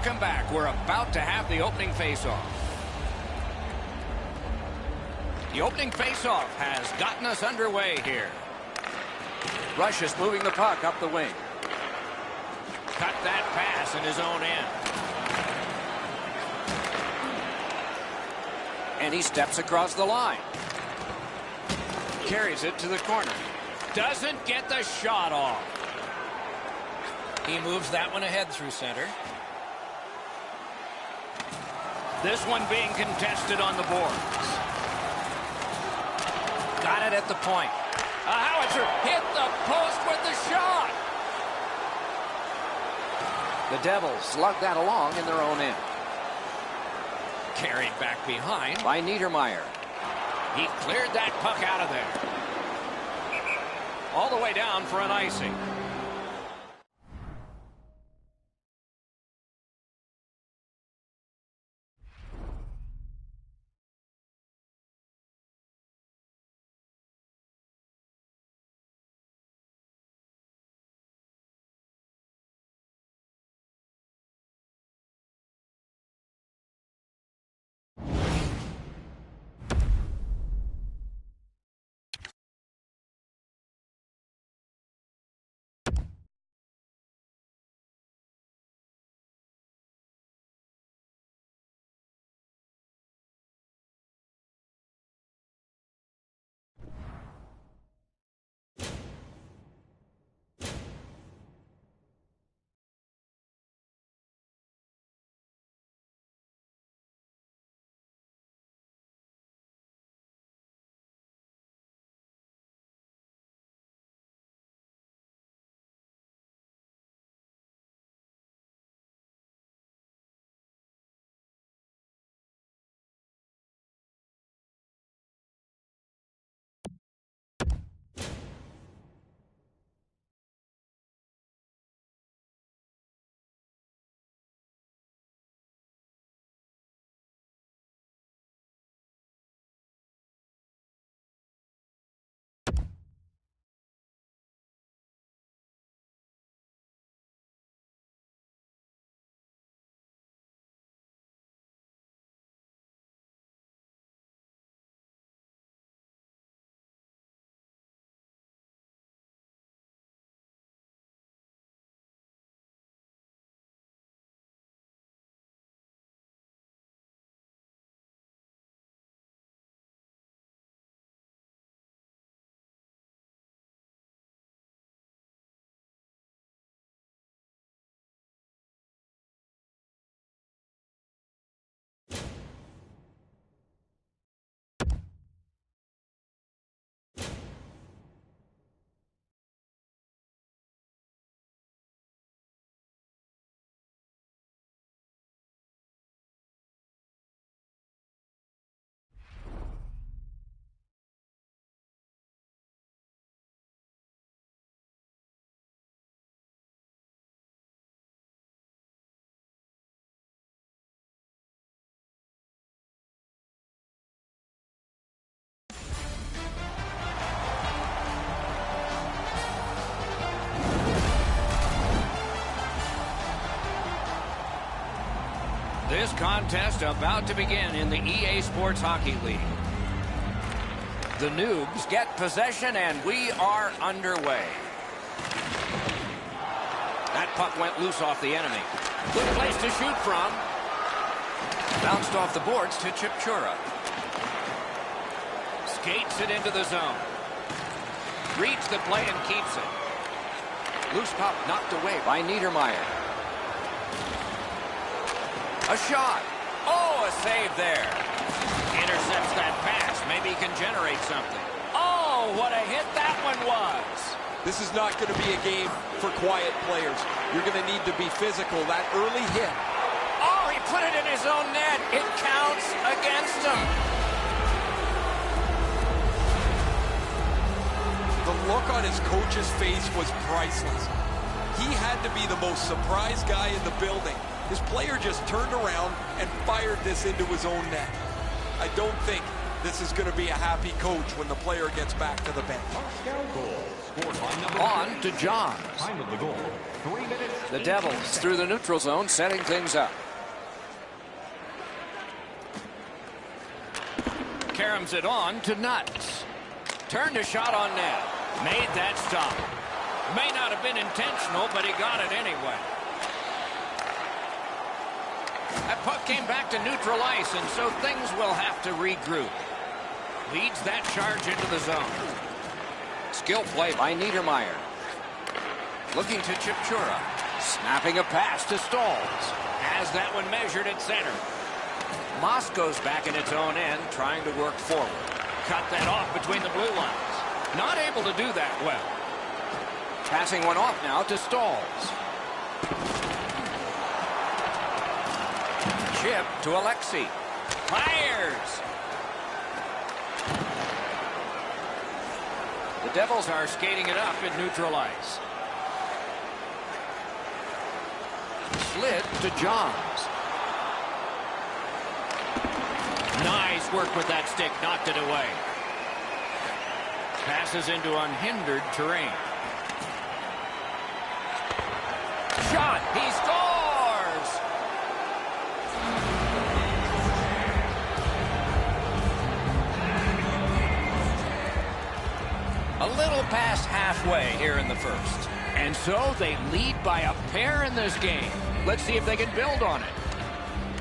Welcome back. We're about to have the opening face-off. The opening face-off has gotten us underway here. Rush is moving the puck up the wing. Cut that pass in his own end. And he steps across the line. Carries it to the corner. Doesn't get the shot off. He moves that one ahead through center. This one being contested on the boards. Got it at the point. A howitzer hit the post with the shot. The Devils slug that along in their own end. Carried back behind by Niedermeyer. He cleared that puck out of there. All the way down for an icing. This contest about to begin in the EA Sports Hockey League. The Noobs get possession and we are underway. That puck went loose off the enemy. Good place to shoot from. Bounced off the boards to Chipchura. Skates it into the zone. Reads the play and keeps it. Loose puck knocked away by Niedermeyer. A shot. Oh, a save there. Intercepts that pass. Maybe he can generate something. Oh, what a hit that one was. This is not going to be a game for quiet players. You're going to need to be physical. That early hit. Oh, he put it in his own net. It counts against him. The look on his coach's face was priceless. He had to be the most surprised guy in the building. His player just turned around and fired this into his own net. I don't think this is going to be a happy coach when the player gets back to the bench. Moscow goals. On to Johns. The Devils through the neutral zone, setting things up. Caroms it on to Nuts. Turned a shot on net. Made that stop. May not have been intentional, but he got it anyway. That puck came back to neutral ice, and so things will have to regroup. Leads that charge into the zone. Skill play by Niedermeyer. Looking to Chipchura. Snapping a pass to Stalls. Has that one measured at center. Moscow's back in its own end, trying to work forward. Cut that off between the blue lines. Not able to do that well. Passing one off now to Stalls. Chip to Alexei. Fires. The Devils are skating it up at neutral ice. Slid to Johns. Nice work with that stick. Knocked it away. Passes into unhindered terrain. Shot. He scores! A little past halfway here in the first. And so they lead by a pair in this game. Let's see if they can build on it.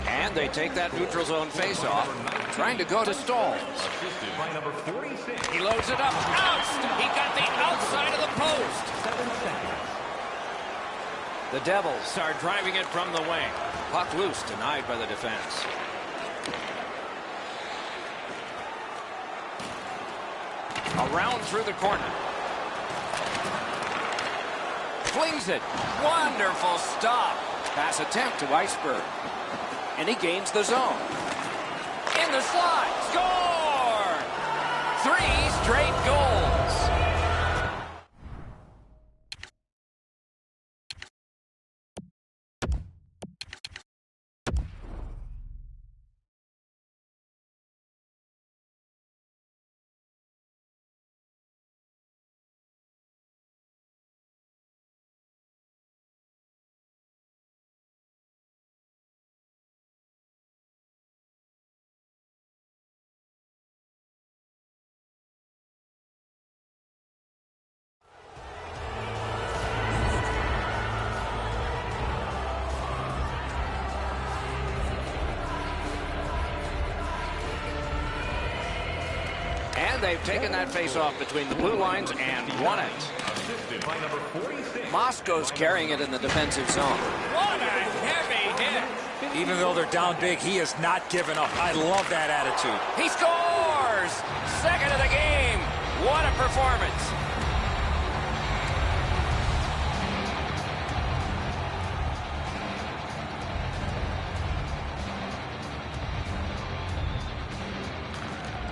And they take that neutral zone faceoff, trying to go to Stalls. He loads it up. Out! He got the outside of the post. The Devils are driving it from the wing. Puck loose, denied by the defense. Around through the corner. Flings it. Wonderful stop. Pass attempt to Iceberg. And he gains the zone. In the slot. Score! 3 straight goals. And they've taken that face-off between the blue lines and won it. Moscow's carrying it in the defensive zone. What a heavy hit! Even though they're down big, he has not given up. I love that attitude. He scores! Second of the game. What a performance.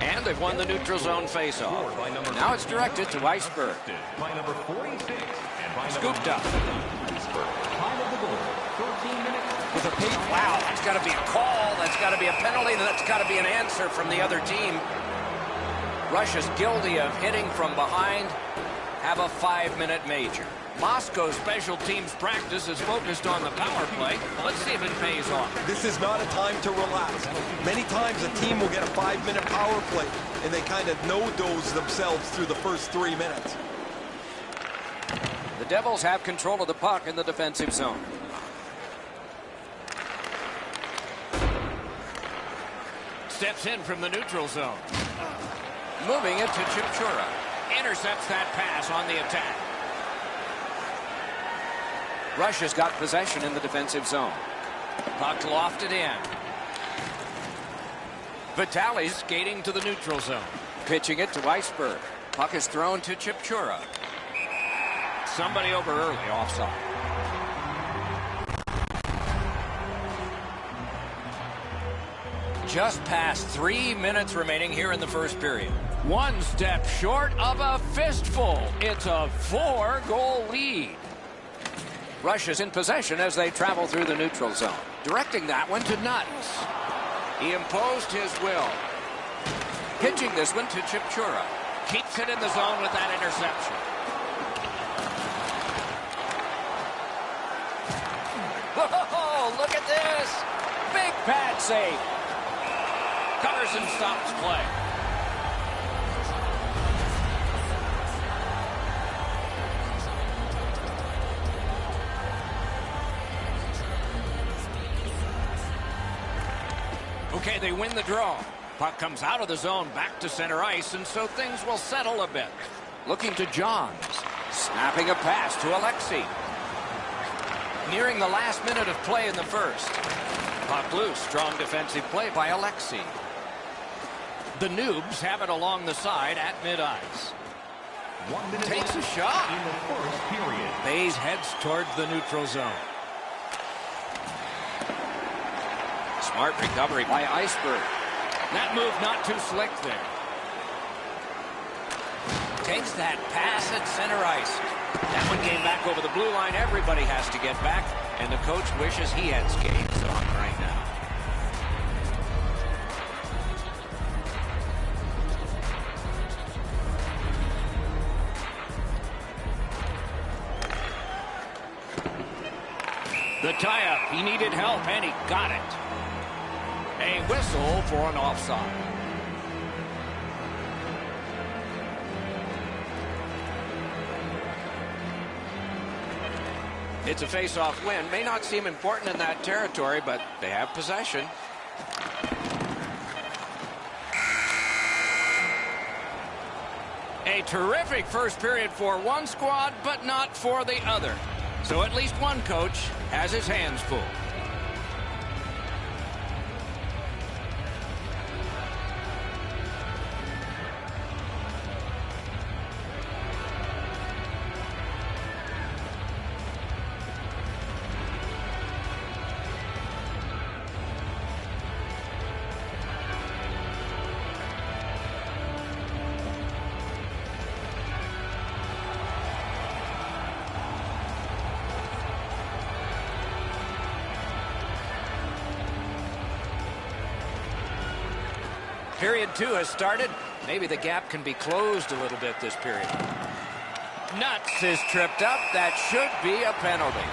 And they've won the neutral zone faceoff. Now it's directed to Iceberg. Scooped up. With a peak. Wow, that's got to be a call. That's got to be a penalty. That's got to be an answer from the other team. Russia's guilty of hitting from behind. Have a 5-minute major. Moscow's special teams practice is focused on the power play. Let's see if it pays off. This is not a time to relax. Many times a team will get a 5-minute power play, and they kind of no-dose themselves through the first 3 minutes. The Devils have control of the puck in the defensive zone. Steps in from the neutral zone. Moving it to Chipchura. Intercepts that pass on the attack. Russia's got possession in the defensive zone. Puck lofted in. Vitali's skating to the neutral zone. Pitching it to Iceberg. Puck is thrown to Chipchura. Somebody over early, offside. Just past 3 minutes remaining here in the first period. One step short of a fistful. It's a 4-goal lead. Russia's in possession as they travel through the neutral zone. Directing that one to Nuts. He imposed his will. Pitching this one to Chipchura. Keeps it in the zone with that interception. this. Big pad save. Covers and stops play. Okay, they win the draw. Puck comes out of the zone back to center ice, and so things will settle a bit. Looking to Johns. Snapping a pass to Alexei. Nearing the last minute of play in the first. Puck loose. Strong defensive play by Alexei. The Noobs have it along the side at mid-ice. Takes a shot. In the first period. Bayes heads towards the neutral zone. Smart recovery by Iceberg. That move not too slick there. Takes that pass at center ice. That one came back over the blue line. Everybody has to get back, and the coach wishes he had skates on right now. The tie-up. He needed help, and he got it. A whistle for an offside. It's a face-off win. May not seem important in that territory, but they have possession. A terrific first period for one squad, but not for the other. So at least one coach has his hands full. Period 2 has started. Maybe the gap can be closed a little bit this period. Nuts is tripped up. That should be a penalty.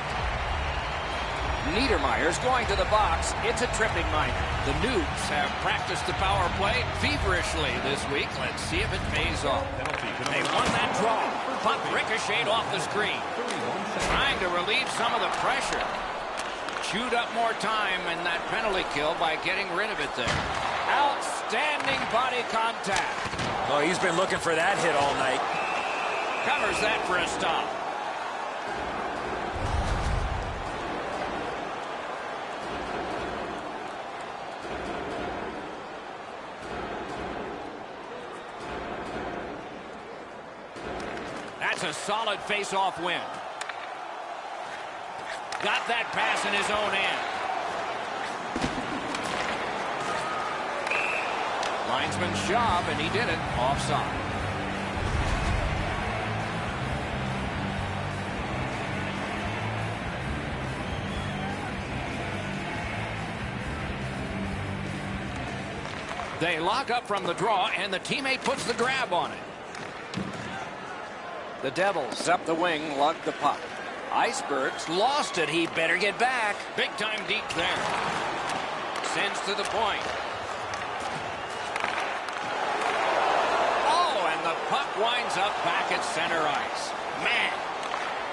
Niedermayer's going to the box. It's a tripping minor. The Noobs have practiced the power play feverishly this week. Let's see if it pays off. They won that draw. Puck ricocheted off the screen. Trying to relieve some of the pressure. Chewed up more time in that penalty kill by getting rid of it there. Outstanding body contact. Oh, he's been looking for that hit all night. Covers that for a stop. That's a solid face-off win. Got that pass in his own end. Linesman's job, and he did it. Offside. They lock up from the draw, and the teammate puts the grab on it. The Devils up the wing, lug the puck. Icebergs lost it. He better get back. Big time deep there. Sends to the point. Oh, and the puck winds up back at center ice. Man,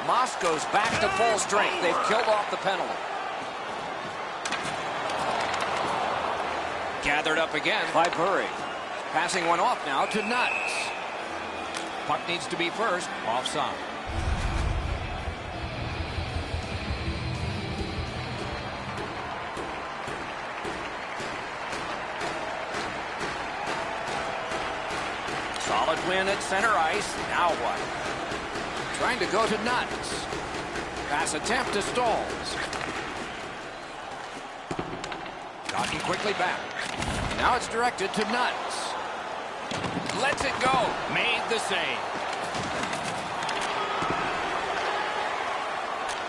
Moscow's back to full strength. They've killed off the penalty. Gathered up again by Burry. Passing one off now to Nuts. Puck needs to be first. Offside. Solid win at center ice. Now what? Trying to go to Nuts. Pass attempt to Stalls. Gotten quickly back. Now it's directed to Nuts. Lets it go. Made the save.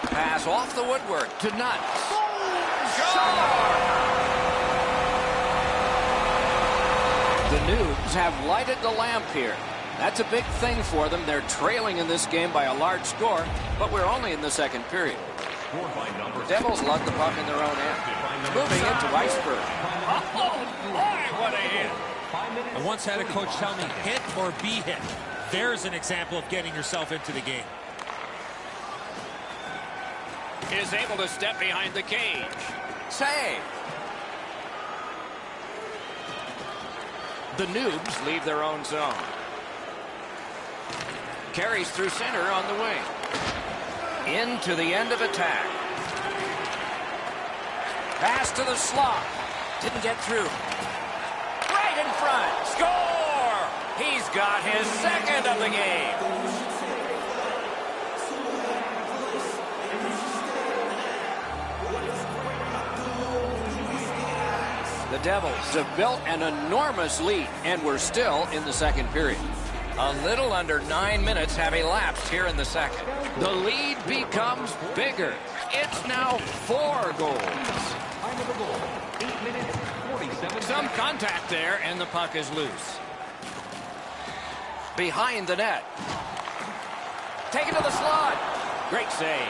Pass off the woodwork to Nuts. The Noobs have lighted the lamp here. That's a big thing for them. They're trailing in this game by a large score, but we're only in the second period. The Devils lug the puck in their own end. Moving into Iceberg. Oh, boy, what a hit. I once had a coach tell me, hit or be hit. There's an example of getting yourself into the game. Is able to step behind the cage. Save. The Noobs leave their own zone. Carries through center on the wing. Into the end of attack. Pass to the slot. Didn't get through. Right in front. Score! He's got his second of the game. The Devils have built an enormous lead, and we're still in the second period. A little under 9 minutes have elapsed here in the second. The lead becomes bigger. It's now 4 goals. Some contact there, and the puck is loose. Behind the net. Taken to the slot. Great save.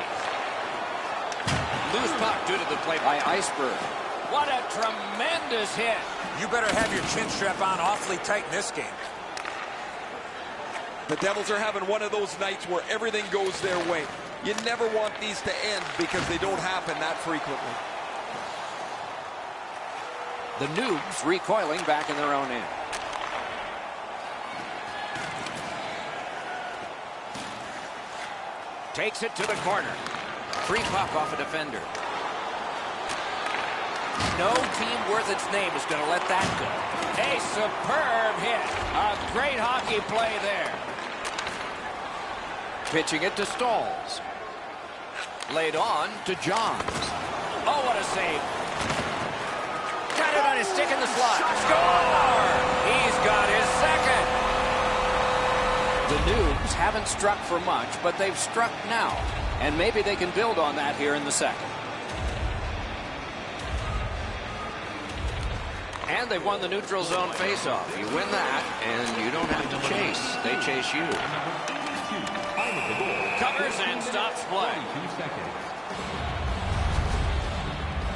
Loose puck due to the play by Iceberg. What a tremendous hit. You better have your chin strap on awfully tight in this game. The Devils are having one of those nights where everything goes their way. You never want these to end because they don't happen that frequently. The Noobs recoiling back in their own end. Takes it to the corner. Free puck off a defender. No team worth its name is going to let that go. A superb hit. A great hockey play there. Pitching it to Stalls. Laid on to Johns. Oh, what a save. Got it on his stick in the slot. Score! He's got his second. The Noobs haven't struck for much, but they've struck now. And maybe they can build on that here in the second. And they've won the neutral zone faceoff. You win that, and you don't have to chase. They chase you. Covers and stops play.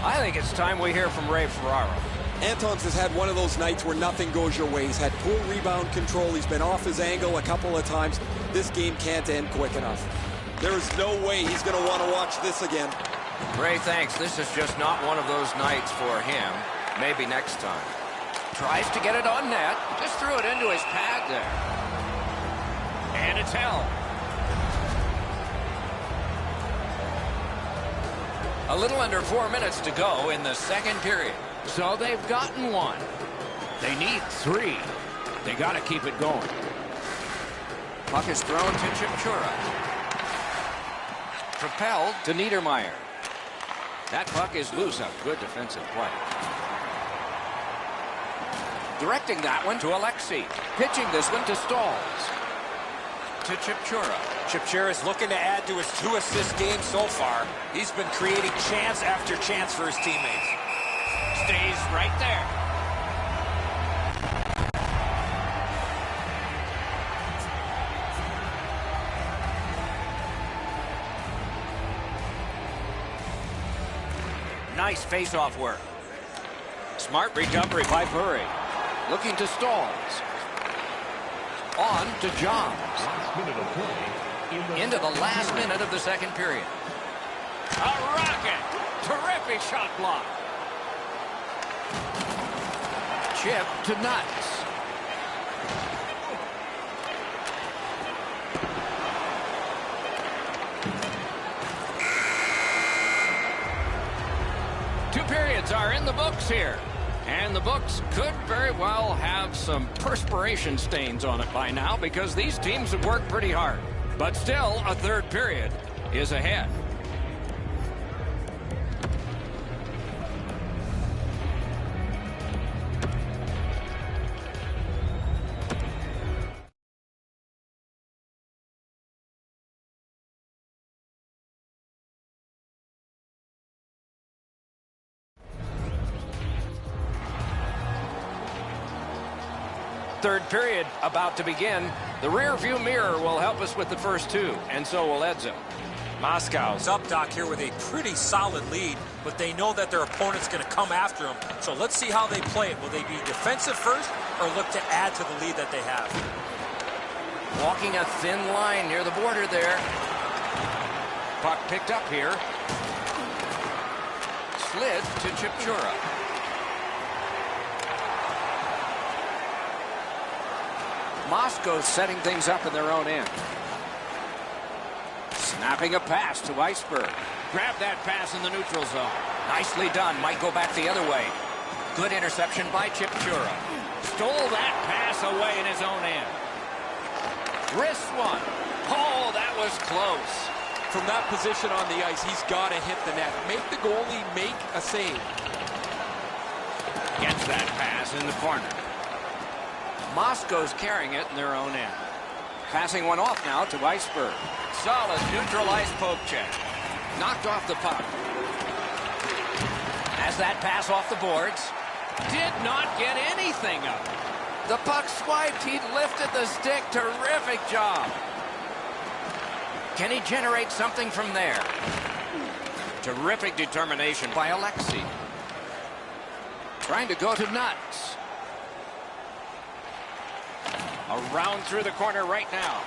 I think it's time we hear from Ray Ferraro. Antons has had one of those nights where nothing goes your way. He's had poor rebound control. He's been off his angle a couple of times. This game can't end quick enough. There is no way he's going to want to watch this again. Ray thinks this is just not one of those nights for him. Maybe next time. Tries to get it on net. Just threw it into his pad there. And it's held. A little under 4 minutes to go in the second period. So they've gotten one. They need 3. They got to keep it going. Puck is thrown to Chipchura. Propelled to Niedermeyer. That puck is loose. A good defensive play. Directing that one to Alexei. Pitching this one to Stalls. To Chipchura. Chipchura's looking to add to his 2-assist game so far. He's been creating chance after chance for his teammates. Stays right there. Nice face-off work. Smart recovery by Burry. Looking to Stalls. On to Johns. Into the last minute of the second period. A rocket! Terrific shot block. Chip to Nuts. Two periods are in the books here. And the books could very well have some perspiration stains on it by now because these teams have worked pretty hard. But still, a third period is ahead. Third period about to begin. The rear view mirror will help us with the first two, and so will Edzo. Moscow's up, Doc, here with a pretty solid lead, but they know that their opponent's going to come after them. So let's see how they play it. Will they be defensive first or look to add to the lead that they have? Walking a thin line near the border there. Puck picked up here. Slid to Chipchura. Moscow's setting things up in their own end. Snapping a pass to Iceberg. Grab that pass in the neutral zone. Nicely done. Might go back the other way. Good interception by Chipchura. Stole that pass away in his own end. Wrist one. Oh, that was close. From that position on the ice, he's got to hit the net. Make the goalie make a save. Gets that pass in the corner. Moscow's carrying it in their own end. Passing one off now to Iceberg. Solid neutralized poke check. Knocked off the puck. Has that pass off the boards. Did not get anything up. The puck swiped. He lifted the stick. Terrific job. Can he generate something from there? Terrific determination by Alexei. Trying to go to Nuts. Around through the corner right now.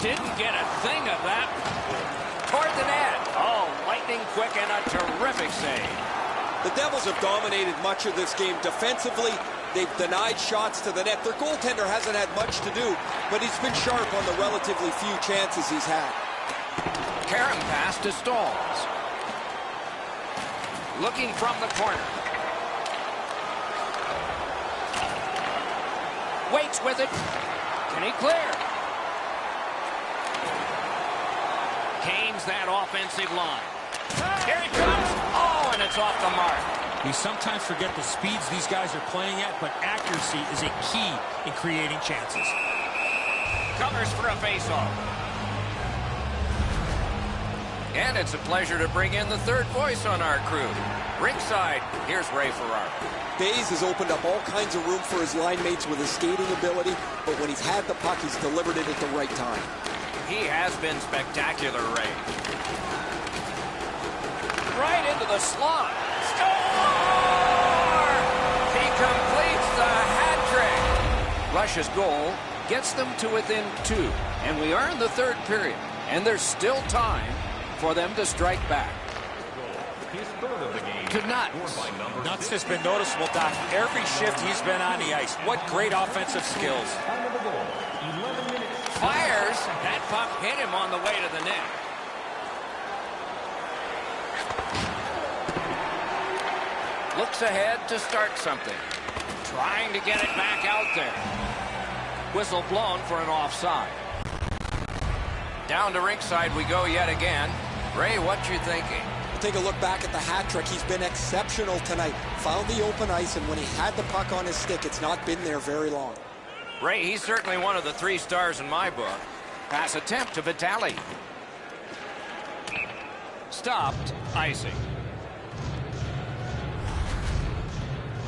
Didn't get a thing of that. Toward the net. Oh, lightning quick and a terrific save. The Devils have dominated much of this game defensively. They've denied shots to the net. Their goaltender hasn't had much to do, but he's been sharp on the relatively few chances he's had. Karam pass to Stalls. Looking from the corner. Waits with it. Can he clear? Gains that offensive line. Here he comes. Oh, and it's off the mark. We sometimes forget the speeds these guys are playing at, but accuracy is a key in creating chances. Covers for a faceoff. And it's a pleasure to bring in the third voice on our crew. Ringside, here's Ray Ferraro. Bays has opened up all kinds of room for his line mates with his skating ability, but when he's had the puck, he's delivered it at the right time. He has been spectacular, Ray. Right into the slot. Score! He completes the hat trick. Russia's goal gets them to within 2. And we are in the third period. And there's still time for them to strike back. To Nuts. Nuts has been noticeable, Doc. Every shift he's been on the ice. What great offensive skills. Fires. That puck hit him on the way to the net. Looks ahead to start something. Trying to get it back out there. Whistle blown for an offside. Down to ringside we go yet again. Ray, what you thinking? Take a look back at the hat trick. He's been exceptional tonight. Found the open ice, and when he had the puck on his stick, it's not been there very long. Ray, he's certainly one of the 3 stars in my book. Pass attempt to Vitali. Stopped. Icing.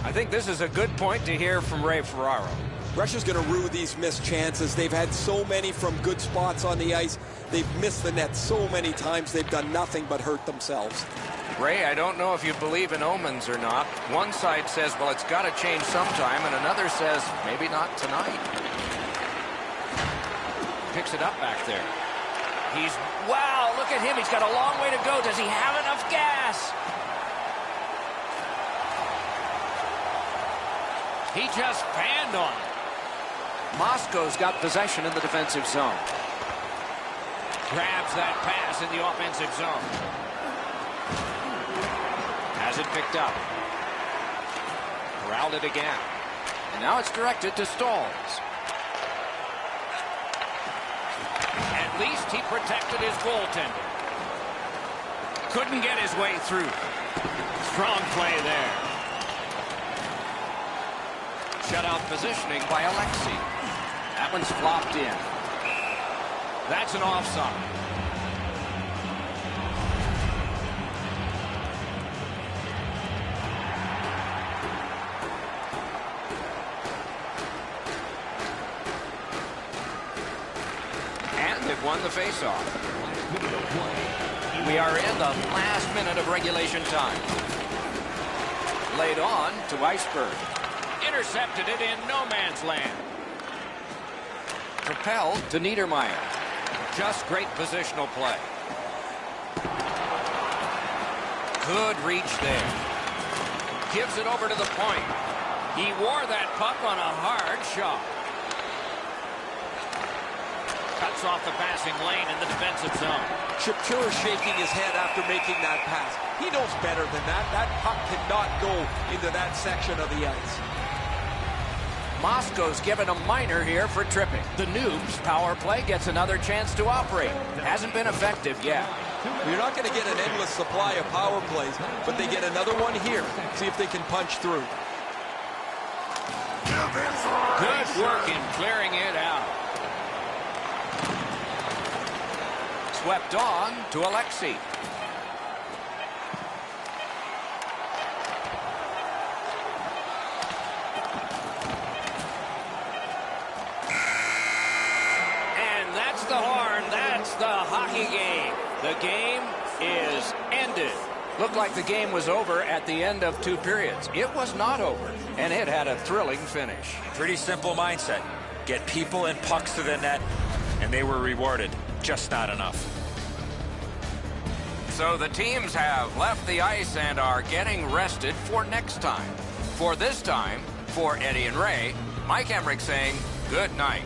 I think this is a good point to hear from Ray Ferraro. Russia's going to rue these missed chances. They've had so many from good spots on the ice. They've missed the net so many times. They've done nothing but hurt themselves. Ray, I don't know if you believe in omens or not. One side says, well, it's got to change sometime, and another says, maybe not tonight. Picks it up back there. Wow, look at him. He's got a long way to go. Does he have enough gas? He just panned on it. Moscow's got possession in the defensive zone. Grabs that pass in the offensive zone. Has it picked up. Corralled it again. And now it's directed to Stalls. At least he protected his goaltender. Couldn't get his way through. Strong play there. Shutout positioning by Alexei. That one's flopped in. That's an offside. And that won the faceoff. We are in the last minute of regulation time. Laid on to Iceberg. Intercepted it in no man's land. Propelled to Niedermeyer. Just great positional play. Good reach there. Gives it over to the point. He wore that puck on a hard shot. Cuts off the passing lane in the defensive zone. Shapiro shaking his head after making that pass. He knows better than that. That puck cannot go into that section of the ice. Moscow's given a minor here for tripping. The Noobs power play gets another chance to operate. Hasn't been effective yet. You're not going to get an endless supply of power plays, but they get another one here. See if they can punch through. Good work in clearing it out. Swept on to Alexei. And that's the horn. That's the hockey game. The game is ended. Looked like the game was over at the end of 2 periods. It was not over, and it had a thrilling finish. Pretty simple mindset. Get people and pucks to the net, and they were rewarded. Just not enough. So the teams have left the ice and are getting rested for next time. For this time, for Eddie and Ray, Mike Emmerich saying good night.